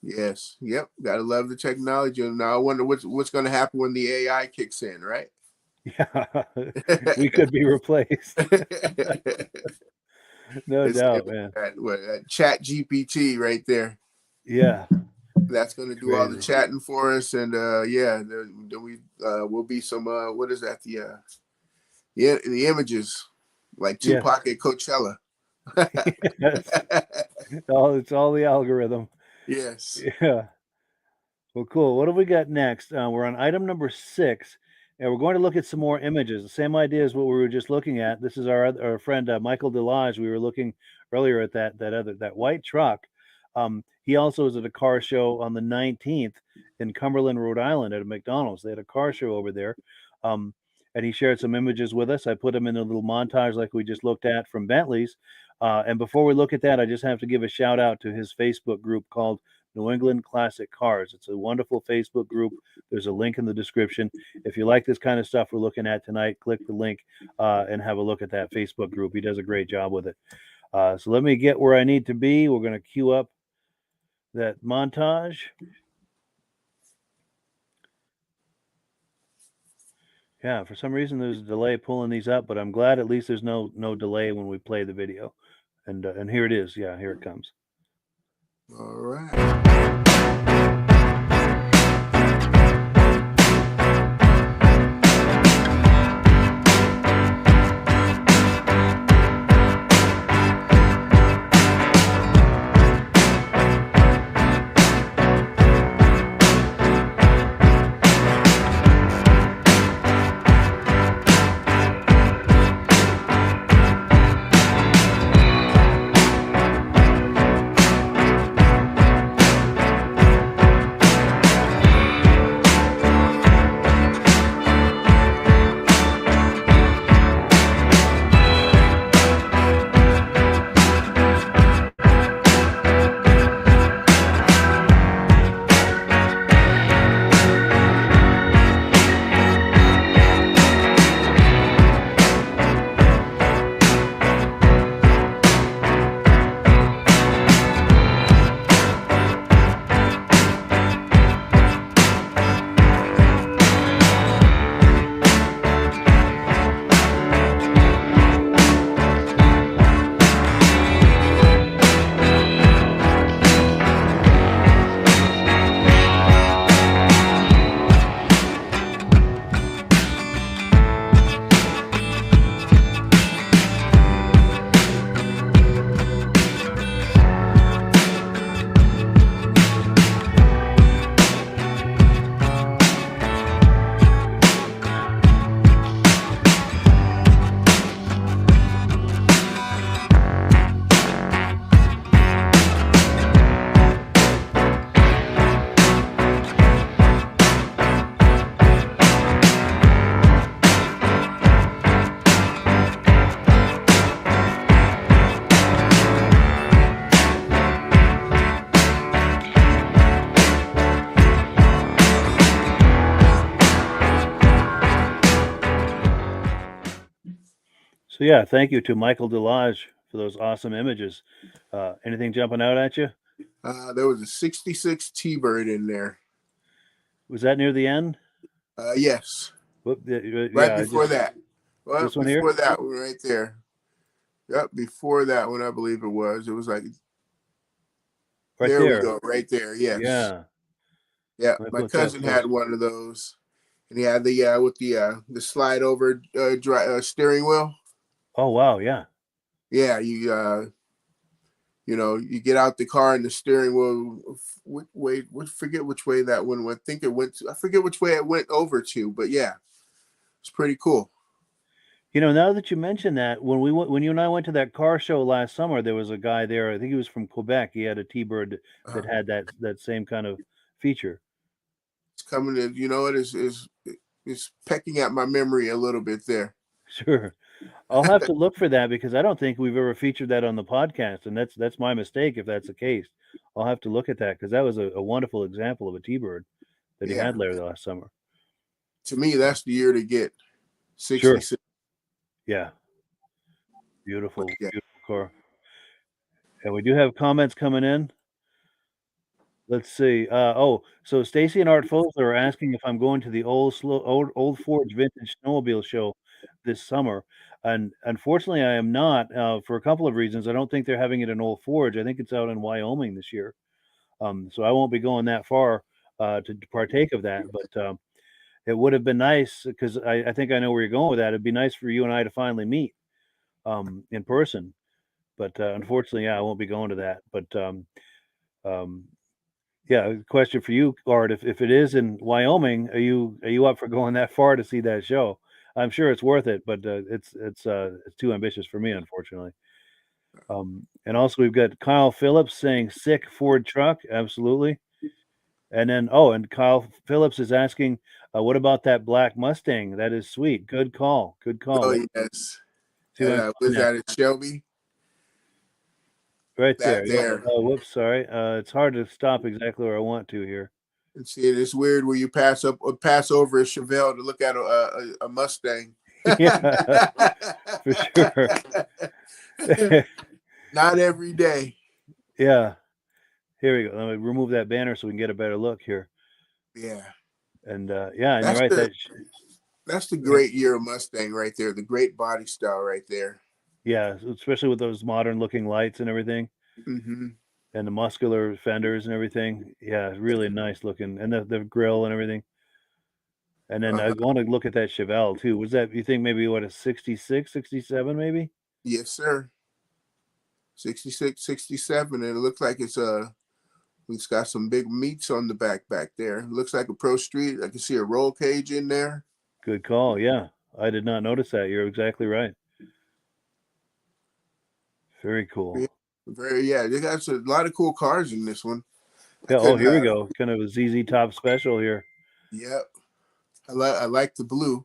Yes. Yep. Gotta love the technology. And now I wonder what's going to happen when the AI kicks in, right? Yeah, we could be replaced. No doubt, man. That Chat GPT right there. Yeah, That's going to do all the crazy. chatting for us, and then we will be some what is that, the images like Yeah, Tupac at Coachella. yes. It's all the algorithm. Yes. Yeah. Well, cool. What have we got next? We're on item number 6, and we're going to look at some more images. The same idea as what we were just looking at. This is our friend Michael Delage. We were looking earlier at that white truck. He also was at a car show on the 19th in Cumberland, Rhode Island, at a McDonald's. They had a car show over there, and he shared some images with us. I put them in a little montage like we just looked at from Bentley's. And before we look at that, I just have to give a shout out to his Facebook group called New England Classic Cars. It's a wonderful Facebook group. There's a link in the description. If you like this kind of stuff we're looking at tonight, click the link and have a look at that Facebook group. He does a great job with it. So let me get where I need to be. We're going to queue up that montage. Yeah, for some reason there's a delay pulling these up, but I'm glad at least there's no delay when we play the video. And here it is. Yeah, here it comes. All right. So yeah, thank you to Michael Delage for those awesome images. Anything jumping out at you? There was a 66 T-Bird in there. Was that near the end? Yes. Right before that. Well, this one before here? that one right there. Yep, before that one, I believe it was. It was like Right there there. we go, right there. Yes. Yeah. Yeah. My cousin had one of those, and he had the with the slide over steering wheel. Oh wow, yeah. Yeah, you you get out the car and the steering wheel. Forget which way that one went. I forget which way it went over to, but yeah, it's pretty cool. Now that you mention that, when you and I went to that car show last summer, there was a guy there. I think he was from Quebec. He had a T-Bird that had that same kind of feature. It's coming in. It is pecking at my memory a little bit there. Sure. I'll have to look for that because I don't think we've ever featured that on the podcast, and that's my mistake if that's the case. I'll have to look at that because that was a wonderful example of a T-Bird that he had there last summer. To me, that's the year to get 66. Sure. Yeah. Beautiful, Yeah. beautiful car. And we do have comments coming in. Let's see. So Stacy and Art Fosler are asking if I'm going to the old Forge Vintage Snowmobile show this summer, and unfortunately, I am not for a couple of reasons. I don't think they're having it in Old Forge. I think it's out in Wyoming this year. So I won't be going that far to partake of that. But it would have been nice because I think I know where you're going with that. It'd be nice for you and I to finally meet in person. But unfortunately, yeah, I won't be going to that. But um, yeah, question for you, Art. If it is in Wyoming, are you up for going that far to see that show? I'm sure it's worth it, but it's too ambitious for me, unfortunately. And also we've got Kyle Phillips saying sick Ford truck, absolutely. And then and Kyle Phillips is asking, what about that black Mustang? That is sweet. Good call. Good call. Oh Let's yes. see if I can Was find that that a Shelby? right That there. Yeah. there. Whoops, sorry. It's hard to stop exactly where I want to here. And see, it's weird where you pass over a Chevelle to look at a Mustang. Yeah, for sure. Not every day. Yeah. Here we go. Let me remove that banner so we can get a better look here. Yeah. And yeah, and you're That's right. that's the great year of Mustang right there. The great body style right there. Yeah, especially with those modern looking lights and everything, Mm-hmm. and the muscular fenders and everything. Yeah, it's really nice looking, and the grill and everything. And then I Uh-huh. want to look at that Chevelle too. Was that you think maybe what a 66, 67 maybe? Yes, sir. 66, 67, and it looks like it's got some big meats on the back there. It looks like a Pro Street. I can see a roll cage in there. Good call. Yeah, I did not notice that. You're exactly right. Very Yeah, cool. they got a lot of cool cars in this one. I Yeah. Oh, couldn't. here we go. Kind of a ZZ Top special here. Yep. I like the blue.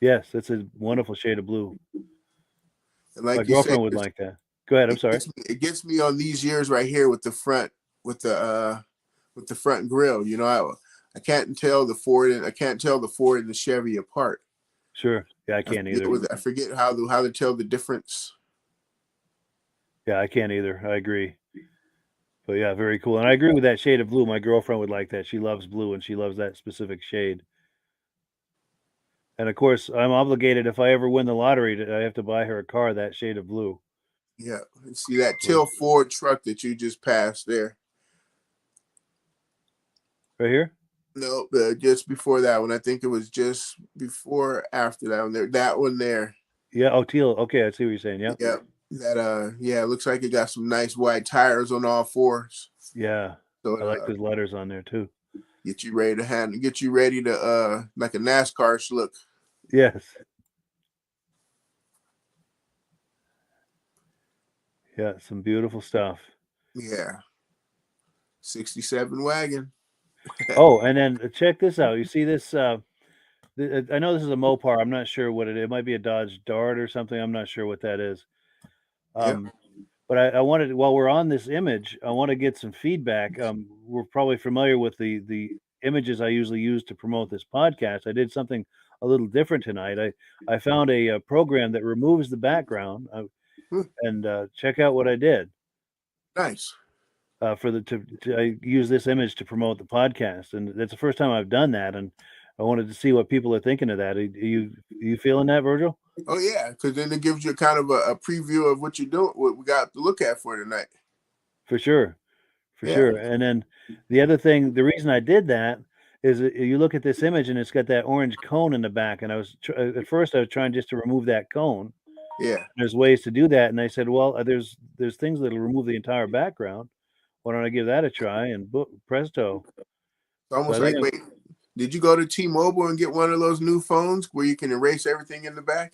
Yes, that's a wonderful shade of blue. And My like you say, girlfriend would like that. Go ahead. I'm sorry. it gets me on these years right here with the front with the front grill. You know, I can't tell the Ford and the Chevy apart. Sure. Yeah, I can't either. I forget how to tell the difference. Yeah, I can't either. I agree. But yeah, very cool. And I agree with that shade of blue. My girlfriend would like that. She loves blue and she loves that specific shade. And of course, I'm obligated if I ever win the lottery, I have to buy her a car that shade of blue. Yeah, and see that So, Till Ford truck that you just passed there. right here? No, just before that one. I think it was just before after that one there. That one there. Yeah. Oh, teal. Okay, I see what you're saying. Yeah. Yeah. It looks like it got some nice wide tires on all fours. Yeah. So I like those letters on there too. get you ready to like a NASCAR look. Yes. Yeah. Some beautiful stuff. Yeah. 67 wagon. Oh, and then check this out. You see this? I know this is a Mopar. I'm not sure what it is. It might be a Dodge Dart or something. I'm not sure what that is. Yep. But I wanted, while we're on this image, I want to get some feedback. We're probably familiar with the images I usually use to promote this podcast. I did something a little different tonight. I found a program that removes the background, and check out what I did. Nice. I use this image to promote the podcast, and that's the first time I've done that. And I wanted to see what people are thinking of that. Are you feeling that, Virgil? Oh yeah, because then it gives you kind of a preview of what you're doing, what we got to look at for tonight. For sure. For Yeah. sure. And then the other thing, the reason I did that is you look at this image and it's got that orange cone in the back. And at first I was trying just to remove that cone. Yeah. There's ways to do that. And I said, well, there's things that'll remove the entire background. Why don't I give that a try? And presto. It's almost like, wait, did you go to T-Mobile and get one of those new phones where you can erase everything in the back?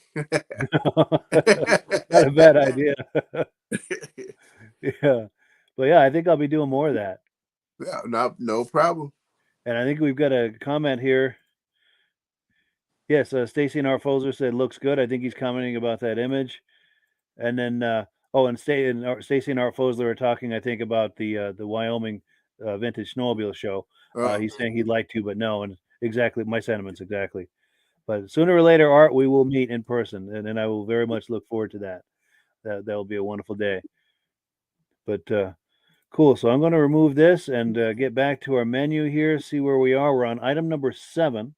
Not a bad idea. Yeah. But yeah, I think I'll be doing more of that. Yeah, no problem. And I think we've got a comment here. Yes, Stacy and Arfoser said looks good. I think he's commenting about that image. And then and Stacy and Art Fosler are talking, I think, about the Wyoming vintage snowmobile show. He's saying he'd like to, but no, and exactly my sentiments exactly. But sooner or later, Art, we will meet in person, and I will very much look forward to that. That will be a wonderful day. But cool. So I'm going to remove this and get back to our menu here. See where we are. We're on item number 7.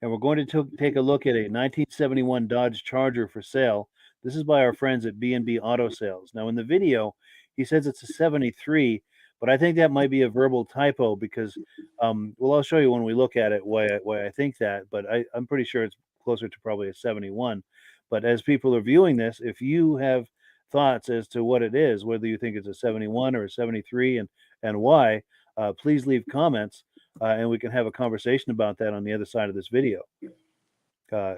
And we're going to take a look at a 1971 Dodge Charger for sale. This is by our friends at B&B Auto Sales. Now, in the video, he says it's a 73, but I think that might be a verbal typo because, well, I'll show you when we look at it why I think that, but I'm pretty sure it's closer to probably a 71. But as people are viewing this, if you have thoughts as to what it is, whether you think it's a 71 or a 73 and why, please leave comments. And we can have a conversation about that on the other side of this video.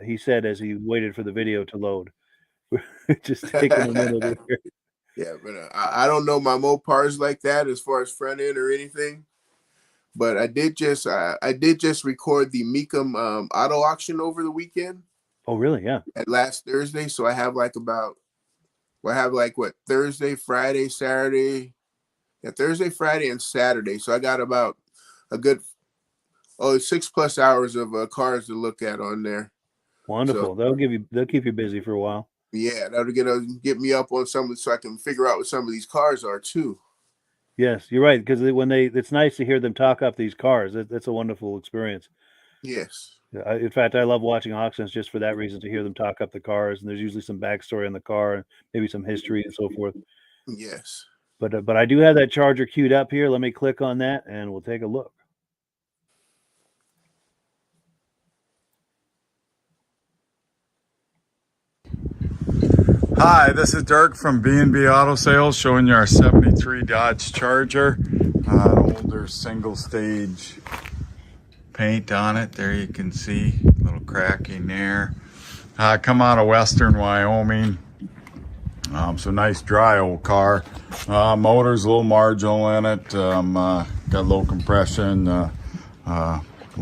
He said as he waited for the video to load. Just taking a minute here. Yeah, but I don't know my Mopars like that as far as front end or anything. But I did just record the Mecum auto auction over the weekend. Oh, really? Yeah. At last Thursday, so I have Thursday, Friday, Saturday. Yeah, Thursday, Friday, and Saturday. So I got about a good 6+ hours of cars to look at on there. Wonderful. So, they'll keep you busy for a while. Yeah, that'll get me up on some, so I can figure out what some of these cars are too. Yes, you're right. Because it's nice to hear them talk up these cars. That's a wonderful experience. Yes. In fact, I love watching auctions just for that reason, to hear them talk up the cars. And there's usually some backstory on the car and maybe some history and so forth. Yes. But I do have that Charger queued up here. Let me click on that and we'll take a look. Hi, this is Dirk from B&B Auto Sales showing you our 73 Dodge Charger. Older single stage paint on it. There you can see a little cracking there. Come out of Western Wyoming. So nice dry old car. Motor's a little marginal in it. Got low compression, low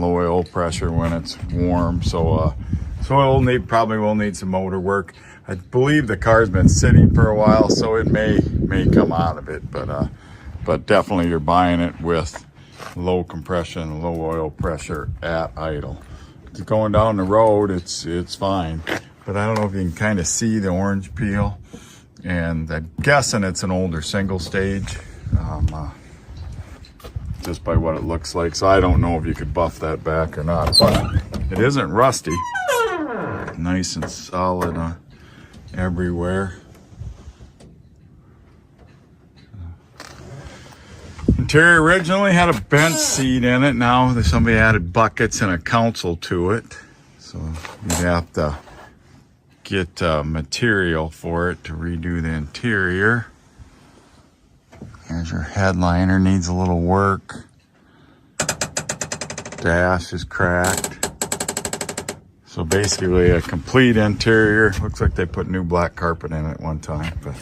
oil pressure when it's warm. So it'll probably will need some motor work. I believe the car's been sitting for a while, so it may come out of it, but definitely you're buying it with low compression, low oil pressure at idle. Going down the road, it's fine, but I don't know if you can kind of see the orange peel, and I'm guessing it's an older single stage, just by what it looks like. So I don't know if you could buff that back or not, but it isn't rusty. Nice and solid everywhere. Interior originally had a bench seat in it. Now somebody added buckets and a console to it, so you'd have to get material for it to redo the interior. Here's your headliner, needs a little work. Dash is cracked. So basically a complete interior. Looks like they put new black carpet in it one time. But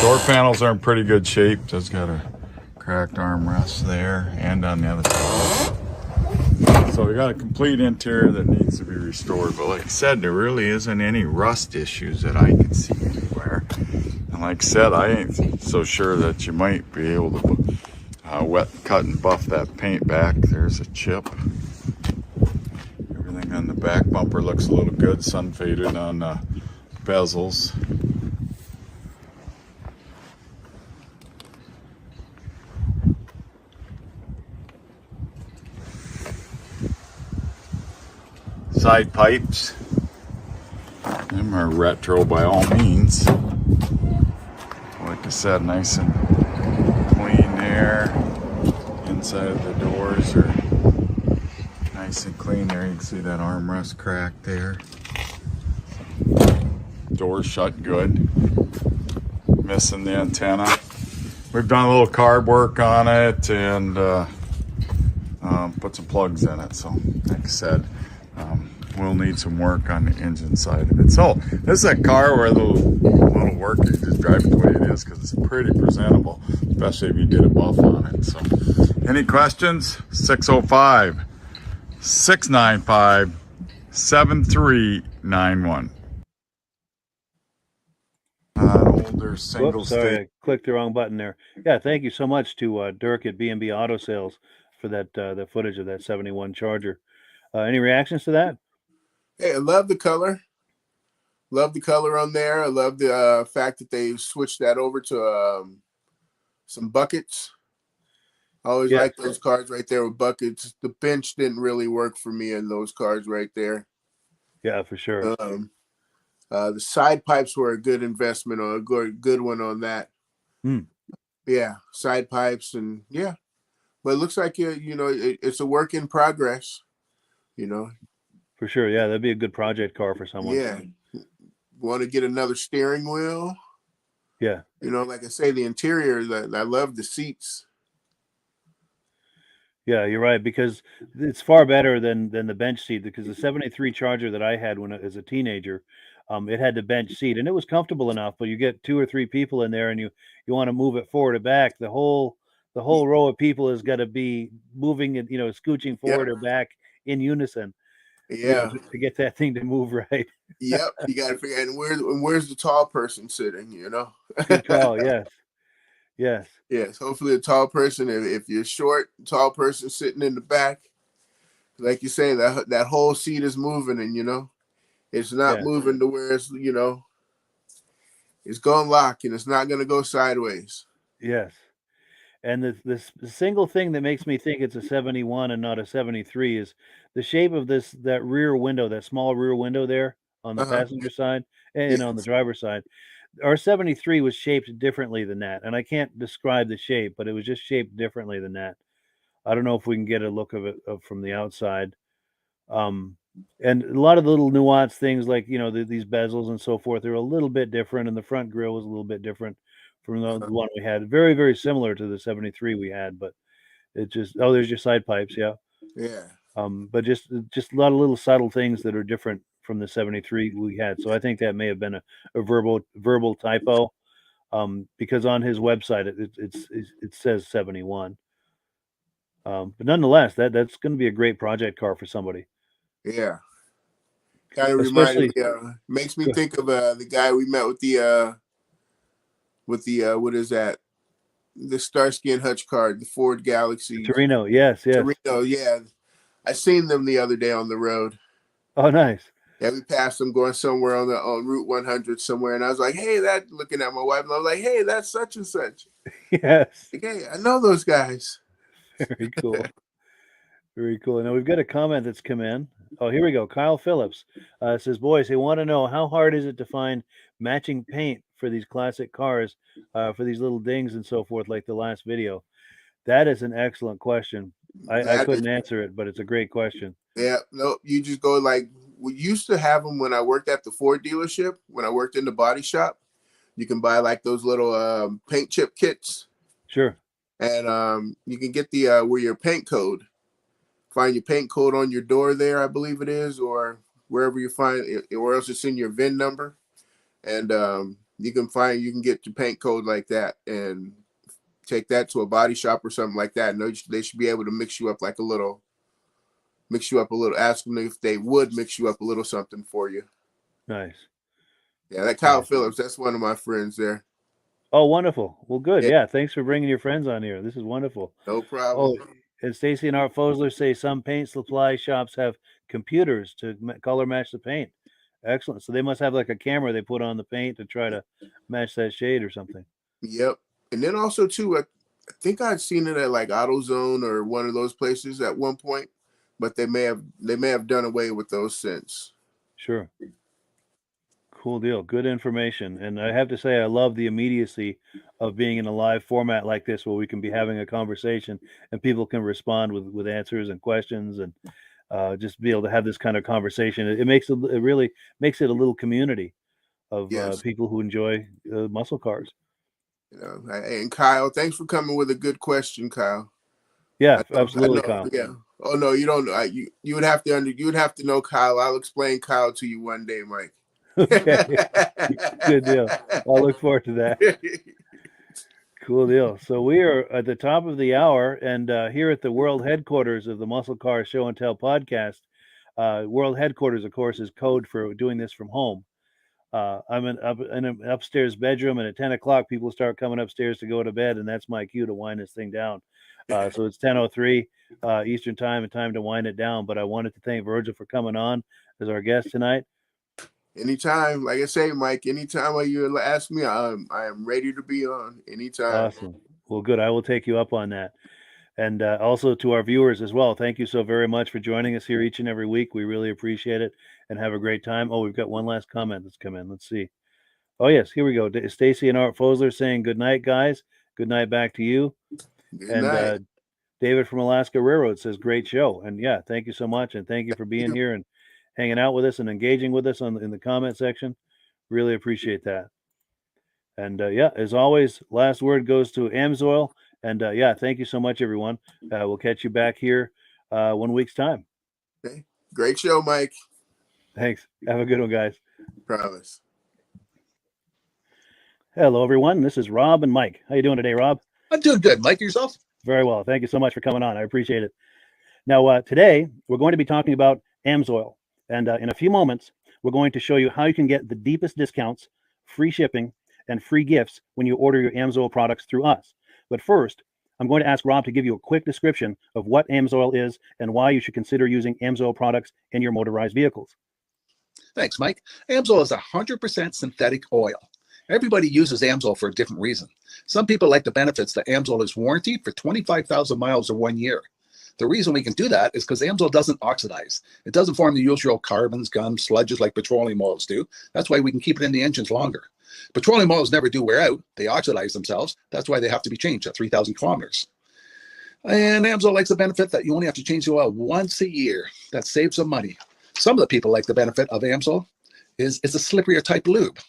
door panels are in pretty good shape. Just got a cracked armrest there and on the other side. So we got a complete interior that needs to be restored. But like I said, there really isn't any rust issues that I can see anywhere. And like I said, I ain't so sure that you might be able to wet cut and buff that paint back. There's a chip. On the back bumper looks a little good, sun faded on the bezels. Side pipes, them are retro by all means. Like I said, nice and clean there. Inside of the doors are nice and clean there. You can see that armrest crack there. Door shut good. Missing the antenna. We've done a little carb work on it and put some plugs in it. So like I said, we'll need some work on the engine side of it. So this is a car where a little work, you just drive it the way it is because it's pretty presentable, especially if you did a buff on it. So any questions? 605-695-7391. Older single Sorry, I clicked the wrong button there. Yeah, thank you so much to Dirk at B&B Auto Sales for that the footage of that 71 Charger. Any reactions to that? Hey, I love the color. Love the color on there. I love the fact that they switched that over to some buckets. I always Yes. like those cars right there with buckets. The bench didn't really work for me in those cars right there. Yeah, for sure. The side pipes were a good investment or a good one on that. Yeah, side pipes and yeah. But it looks like it's a work in progress. For sure. Yeah, that'd be a good project car for someone. Yeah. Want to get another steering wheel? Yeah. Like I say, the interior, I love the seats. Yeah, you're right, because it's far better than the bench seat, because the 73 Charger that I had when as a teenager, it had the bench seat and it was comfortable enough, but you get 2 or 3 people in there and you want to move it forward or back, the whole row of people has got to be moving and, scooching forward or back in unison, Yeah. to get that thing to move right. Yep. You got to figure out where's the tall person sitting, Good call. Yes. Yes. Yes. Hopefully a tall person, if you're short, tall person sitting in the back, like you say, that whole seat is moving and, it's not moving to where it's, it's going to lock and it's not going to go sideways. Yes. And the single thing that makes me think it's a 71 and not a 73 is the shape of that rear window, that small rear window there on the passenger side and on the driver's side. Our 73 was shaped differently than that, and I can't describe the shape, but it was just shaped differently than that. I don't know if we can get a look of it from the outside. And a lot of the little nuanced things like, these bezels and so forth, they're a little bit different, and the front grille was a little bit different from the one we had. Very, very similar to the 73 we had, but it just there's your side pipes, yeah. Yeah. But just a lot of little subtle things that are different from the 73 we had. So I think that may have been a verbal typo, because on his website it says 71. But nonetheless, that's going to be a great project car for somebody. Yeah. Kind of Especially reminded me, makes me think of the guy we met with the what is that? The Starsky and Hutch car, the Ford Galaxy. Torino, yes. Torino, yeah. I seen them the other day on the road. Oh, nice. Yeah, we passed them going somewhere on Route 100 somewhere, and I was like, "Hey, looking at my wife, and I was like, "Hey, that's such and such." Yes. Like, hey, I know those guys. Very cool. Very cool. Now we've got a comment that's come in. Oh, here we go. Kyle Phillips says, "Boys, they want to know how hard is it to find matching paint for these classic cars, for these little dings and so forth, like the last video." That is an excellent question. I couldn't answer it, but it's a great question. Yeah, no, you just go like we used to have them when I worked at the Ford dealership. When I worked in the body shop, you can buy like those little paint chip kits. Sure. And you can get the where your paint code. Find your paint code on your door there, I believe it is, or wherever you find it, or else it's in your VIN number. And you can get your paint code like that and take that to a body shop or something like that. And they should be able to mix you up a little. Ask them if they would mix you up a little something for you. Nice. Yeah, that Kyle Phillips, that's one of my friends there. Oh, wonderful. Well, good. Yeah. Thanks for bringing your friends on here. This is wonderful. No problem. Oh, and Stacy and Art Fosler say some paint supply shops have computers to color match the paint. Excellent. So they must have like a camera they put on the paint to try to match that shade or something. Yep. And then also too, I think I'd seen it at like AutoZone or one of those places at one point, but they may have done away with those since. Sure. Cool deal. Good information. And I have to say, I love the immediacy of being in a live format like this, where we can be having a conversation and people can respond with answers and questions, and just be able to have this kind of conversation. It really makes it a little community of people who enjoy muscle cars. And Kyle, thanks for coming with a good question, Kyle. Yeah, absolutely, Kyle. Yeah. Oh no, you don't. You would have to know Kyle. I'll explain Kyle to you one day, Mike. Okay. Good deal. I'll look forward to that. Cool deal. So we are at the top of the hour, and here at the world headquarters of the Muscle Car Show and Tell podcast. World headquarters, of course, is code for doing this from home. I'm in an upstairs bedroom, and at 10 o'clock, people start coming upstairs to go to bed, and that's my cue to wind this thing down. So it's 10:03 Eastern time, and time to wind it down. But I wanted to thank Virgil for coming on. as our guest tonight. Anytime, like I say, Mike, anytime you ask me, I am ready to be on anytime. Awesome. Well, good. I will take you up on that. And also to our viewers as well, thank you so very much for joining us here each and every week. We really appreciate it and have a great time. Oh, we've got one last comment that's come in. Let's see. Oh, yes, here we go. Stacy and Art Fosler saying good night, guys. Good night back to you. Good And night. David from Alaska Railroad says great show. And yeah, thank you so much. And thank you for being here and hanging out with us and engaging with us in the comment section. Really appreciate that. And yeah, as always, last word goes to Amsoil. And yeah, thank you so much, everyone. We'll catch you back here 1 week's time. Okay. Great show, Mike. Thanks. Have a good one, guys. Promise. Hello, everyone. This is Rob and Mike. How you doing today, Rob? I'm doing good. Mike, yourself? Very well. Thank you so much for coming on. I appreciate it. Now, today, we're going to be talking about Amsoil. And in a few moments, we're going to show you how you can get the deepest discounts, free shipping, and free gifts when you order your Amsoil products through us. But first, I'm going to ask Rob to give you a quick description of what Amsoil is and why you should consider using Amsoil products in your motorized vehicles. Thanks, Mike. Amsoil is 100% synthetic oil. Everybody uses Amsoil for a different reason. Some people like the benefits that Amsoil is warranted for 25,000 miles or 1 year. The reason we can do that is because Amsoil doesn't oxidize. It doesn't form the usual carbons, gums, sludges like petroleum oils do. That's why we can keep it in the engines longer. Petroleum oils never do wear out. They oxidize themselves. That's why they have to be changed at 3,000 kilometers. And Amsoil likes the benefit that you only have to change the oil once a year. That saves some money. Some of the people like the benefit of Amsoil is it's a slipperier type lube.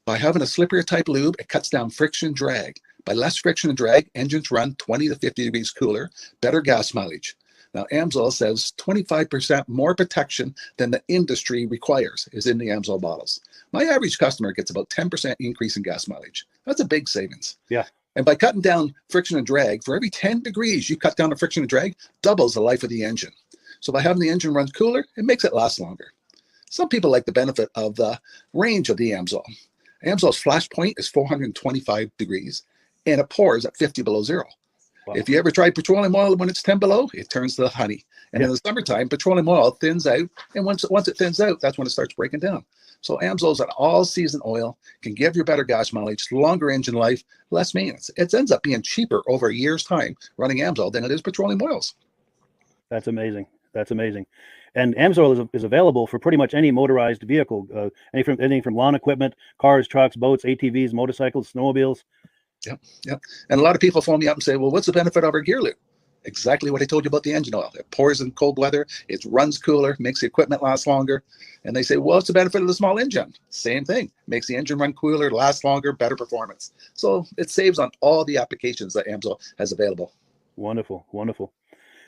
By having a slipperier type lube, it cuts down friction and drag. By less friction and drag, engines run 20 to 50 degrees cooler, better gas mileage. Now, Amsoil says 25% more protection than the industry requires is in the Amsoil bottles. My average customer gets about 10% increase in gas mileage. That's a big savings. Yeah. And by cutting down friction and drag, for every 10 degrees you cut down the friction and drag, doubles the life of the engine. So by having the engine run cooler, it makes it last longer. Some people like the benefit of the range of the Amsoil. Amsoil's flash point is 425 degrees, and it pours at 50 below zero. Wow. If you ever tried petroleum oil when it's 10 below, it turns to honey. And in the summertime, petroleum oil thins out, and once it thins out, that's when it starts breaking down. So Amsoil's an all-season oil, can give you better gas mileage, longer engine life, less maintenance. It ends up being cheaper over a year's time running Amsoil than it is petroleum oils. That's amazing. That's amazing. And Amsoil is available for pretty much any motorized vehicle, anything from lawn equipment, cars, trucks, boats, ATVs, motorcycles, snowmobiles. Yep. And a lot of people phone me up and say, well, what's the benefit of our gear lube? Exactly what I told you about the engine oil. It pours in cold weather, it runs cooler, makes the equipment last longer. And they say, well, what's the benefit of the small engine? Same thing. Makes the engine run cooler, last longer, better performance. So it saves on all the applications that Amsoil has available. Wonderful, wonderful.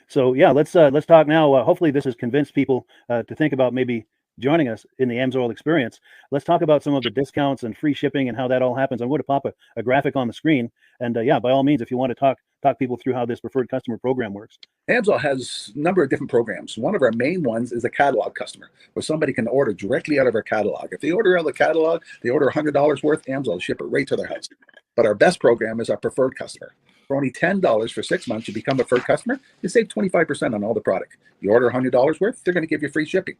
So yeah, let's talk now. Hopefully this has convinced people to think about maybe joining us in the Amsoil experience. Let's talk about some of the discounts and free shipping and how that all happens. I'm going to pop a graphic on the screen. And yeah, by all means, if you want to talk people through how this preferred customer program works. Amsoil has a number of different programs. One of our main ones is a catalog customer, where somebody can order directly out of our catalog. If they order out of the catalog, they order $100 worth, Amsoil will ship it right to their house. But our best program is our preferred customer. For only $10 for 6 months, you become a preferred customer, you save 25% on all the product. You order $100 worth, they're going to give you free shipping.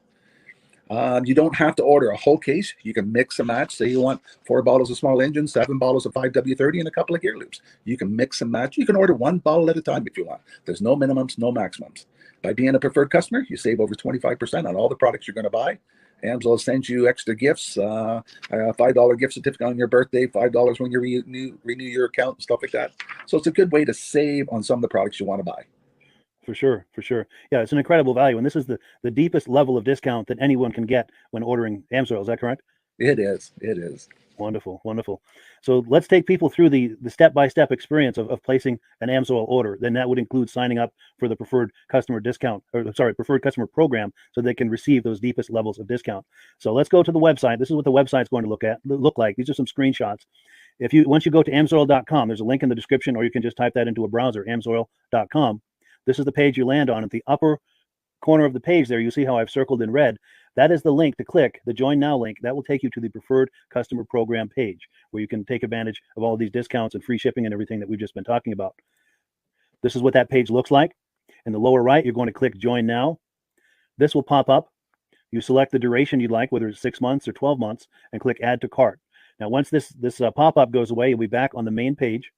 You don't have to order a whole case. You can mix and match. Say you want 4 bottles of small engine, 7 bottles of 5W30, and a couple of gear loops. You can mix and match. You can order 1 bottle at a time if you want. There's no minimums, no maximums. By being a preferred customer, you save over 25% on all the products you're going to buy. Amsoil sends you extra gifts, a $5 gift certificate on your birthday, $5 when you renew your account and stuff like that. So it's a good way to save on some of the products you want to buy. For sure. Yeah, it's an incredible value. And this is the deepest level of discount that anyone can get when ordering Amsoil. Is that correct? It is. Wonderful. So let's take people through the step-by-step experience of placing an Amsoil order. Then that would include signing up for the preferred customer preferred customer program, so they can receive those deepest levels of discount. So let's go to the website. This is what the website's going to look like. These are some screenshots. Once you go to amsoil.com, there's a link in the description, or you can just type that into a browser, amsoil.com. This is the page you land on. At the upper corner of the page there, you see how I've circled in red. That is the link to click, the Join Now link. That will take you to the preferred customer program page, where you can take advantage of all these discounts and free shipping and everything that we've just been talking about. This is what that page looks like. In the lower right, you're going to click Join Now. This will pop up. You select the duration you'd like, whether it's 6 months or 12 months, and click Add to Cart. Now, once this pop-up goes away, you'll be back on the main page.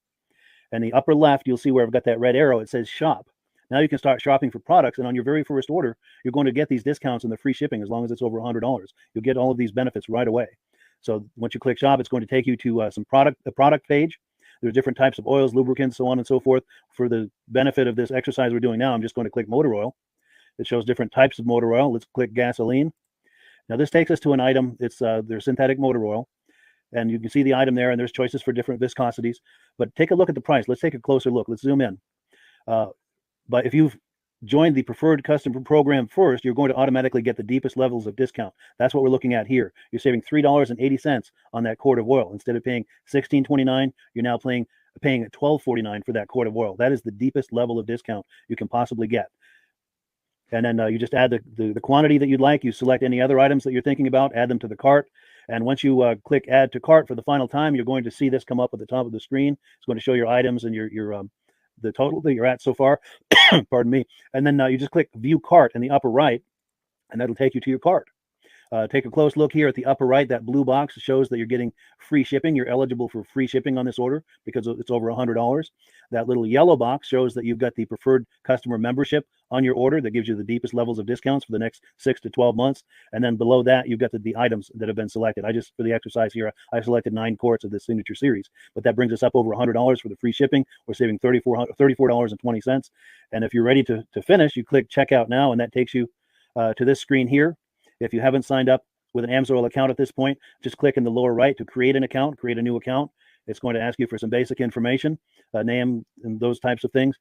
And the upper left, you'll see where I've got that red arrow. It says Shop. Now you can start shopping for products, and on your very first order, you're going to get these discounts and the free shipping as long as it's over $100. You'll get all of these benefits right away. So once you click Shop, it's going to take you to the product page. There's different types of oils, lubricants, so on and so forth. For the benefit of this exercise we're doing now, I'm just going to click motor oil. It shows different types of motor oil. Let's click gasoline. Now this takes us to an item. It's their synthetic motor oil. And you can see the item there, and there's choices for different viscosities. But take a look at the price. Let's take a closer look. Let's zoom in. But if you've joined the preferred customer program first, you're going to automatically get the deepest levels of discount. That's what we're looking at here. You're saving $3.80 on that quart of oil. Instead of paying $16.29, you're now paying $12.49 for that quart of oil. That is the deepest level of discount you can possibly get. And then you just add the quantity that you'd like. You select any other items that you're thinking about, add them to the cart. And once you click Add to Cart for the final time, you're going to see this come up at the top of the screen. It's going to show your items and your the total that you're at so far. Pardon me. And then you just click View Cart in the upper right, and that'll take you to your cart. Take a close look here at the upper right. That blue box shows that you're getting free shipping. You're eligible for free shipping on this order because it's over $100. That little yellow box shows that you've got the preferred customer membership on your order that gives you the deepest levels of discounts for the next 6 to 12 months. And then below that, you've got the items that have been selected. For the exercise here, I selected 9 quarts of the signature series, but that brings us up over $100 for the free shipping. We're saving $34.20. And if you're ready to finish, you click Checkout Now, and that takes you to this screen here. If you haven't signed up with an Amsoil account at this point, just click in the lower right to create an account, create a new account. It's going to ask you for some basic information, name and those types of things.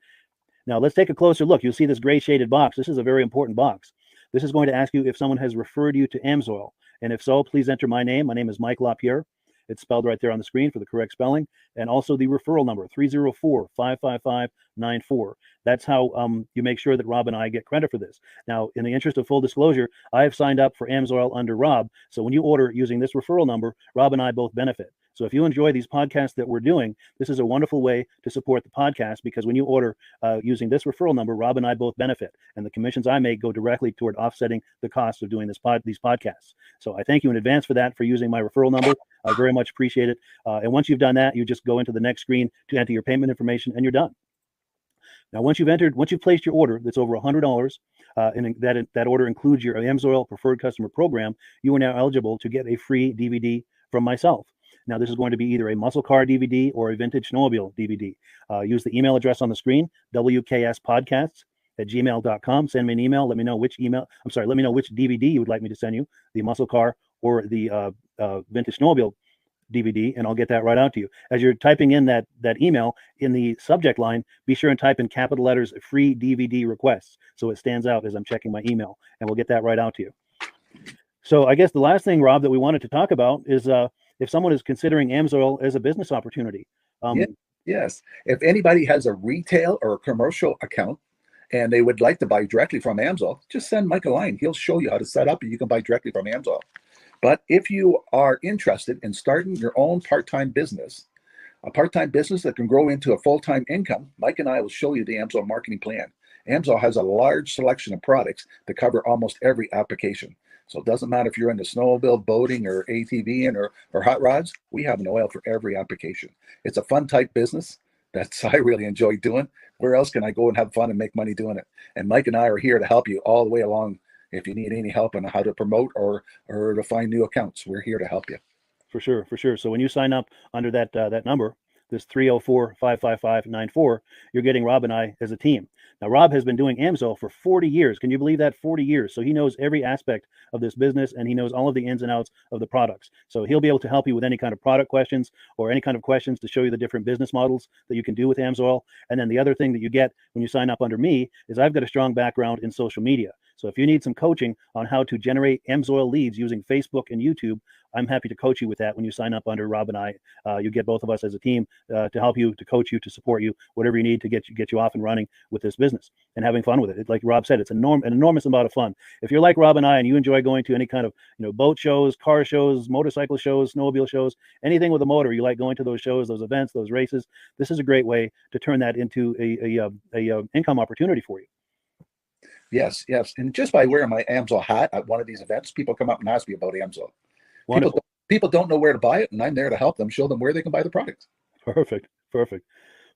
Now let's take a closer look. You'll see this gray shaded box. This is a very important box. This is going to ask you if someone has referred you to Amsoil. And if so, please enter my name. My name is Mike LaRiviere. It's spelled right there on the screen for the correct spelling. And also the referral number, 304-555-94. That's how you make sure that Rob and I get credit for this. Now, in the interest of full disclosure, I have signed up for Amsoil under Rob. So when you order using this referral number, Rob and I both benefit. So if you enjoy these podcasts that we're doing, this is a wonderful way to support the podcast, because when you order using this referral number, Rob and I both benefit. And the commissions I make go directly toward offsetting the cost of doing these podcasts. So I thank you in advance for that, for using my referral number. I very much appreciate it. And once you've done that, you just go into the next screen to enter your payment information, and you're done. Now, once you've placed your order that's over $100, and that order includes your Amsoil preferred customer program, you are now eligible to get a free DVD from myself. Now, this is going to be either a muscle car DVD or a vintage snowmobile DVD. Use the email address on the screen, wkspodcasts@gmail.com. Send me an email. Let me know which DVD you would like me to send you, the muscle car or the vintage snowmobile DVD, and I'll get that right out to you. As you're typing in that email, in the subject line, be sure and type in capital letters "free DVD requests" so it stands out as I'm checking my email, and we'll get that right out to you. So I guess the last thing, Rob, that we wanted to talk about is if someone is considering Amsoil as a business opportunity. Yes. If anybody has a retail or a commercial account and they would like to buy directly from Amsoil, just send Mike a line. He'll show you how to set up, and you can buy directly from Amsoil. But if you are interested in starting your own part-time business, a part-time business that can grow into a full-time income, Mike and I will show you the Amsoil marketing plan. Amsoil has a large selection of products that cover almost every application. So it doesn't matter if you're into snowmobile, boating, or ATVing, or hot rods. We have an oil for every application. It's a fun type business that I really enjoy doing. Where else can I go and have fun and make money doing it? And Mike and I are here to help you all the way along. If you need any help on how to promote or to find new accounts, we're here to help you. For sure. So when you sign up under that number, this 304-555-94, you're getting Rob and I as a team. Now, Rob has been doing Amsoil for 40 years. Can you believe that? 40 years. So he knows every aspect of this business, and he knows all of the ins and outs of the products. So he'll be able to help you with any kind of product questions or any kind of questions to show you the different business models that you can do with Amsoil. And then the other thing that you get when you sign up under me is I've got a strong background in social media. So if you need some coaching on how to generate Amsoil leads using Facebook and YouTube, I'm happy to coach you with that when you sign up under Rob and I. You get both of us as a team to help you, to coach you, to support you, whatever you need to get you off and running with this business and having fun with it. Like Rob said, it's an enormous amount of fun. If you're like Rob and I and you enjoy going to any kind of boat shows, car shows, motorcycle shows, snowmobile shows, anything with a motor, you like going to those shows, those events, those races, this is a great way to turn that into a income opportunity for you. Yes, yes. And just by wearing my Amsoil hat at one of these events, people come up and ask me about Amsoil. Wonderful. People don't know where to buy it, and I'm there to help them, show them where they can buy the product. Perfect. Perfect.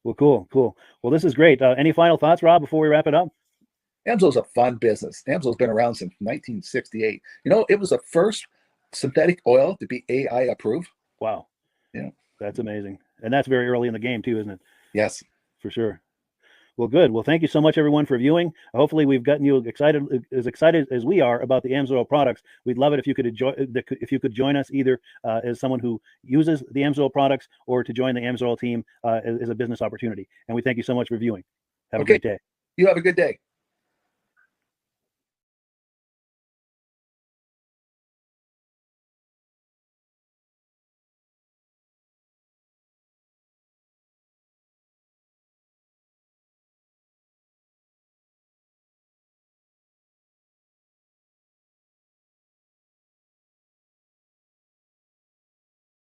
Well, cool. Cool. Well, this is great. Any final thoughts, Rob, before we wrap it up? Amsoil's a fun business. Amsoil's been around since 1968. You know, it was the first synthetic oil to be AI approved. Wow. Yeah. That's amazing. And that's very early in the game too, isn't it? Yes. For sure. Well, good. Well, thank you so much, everyone, for viewing. Hopefully, we've gotten you excited as we are about the Amsoil products. We'd love it if you could join us either as someone who uses the Amsoil products or to join the Amsoil team as a business opportunity. And we thank you so much for viewing. Have a great day. You have a good day.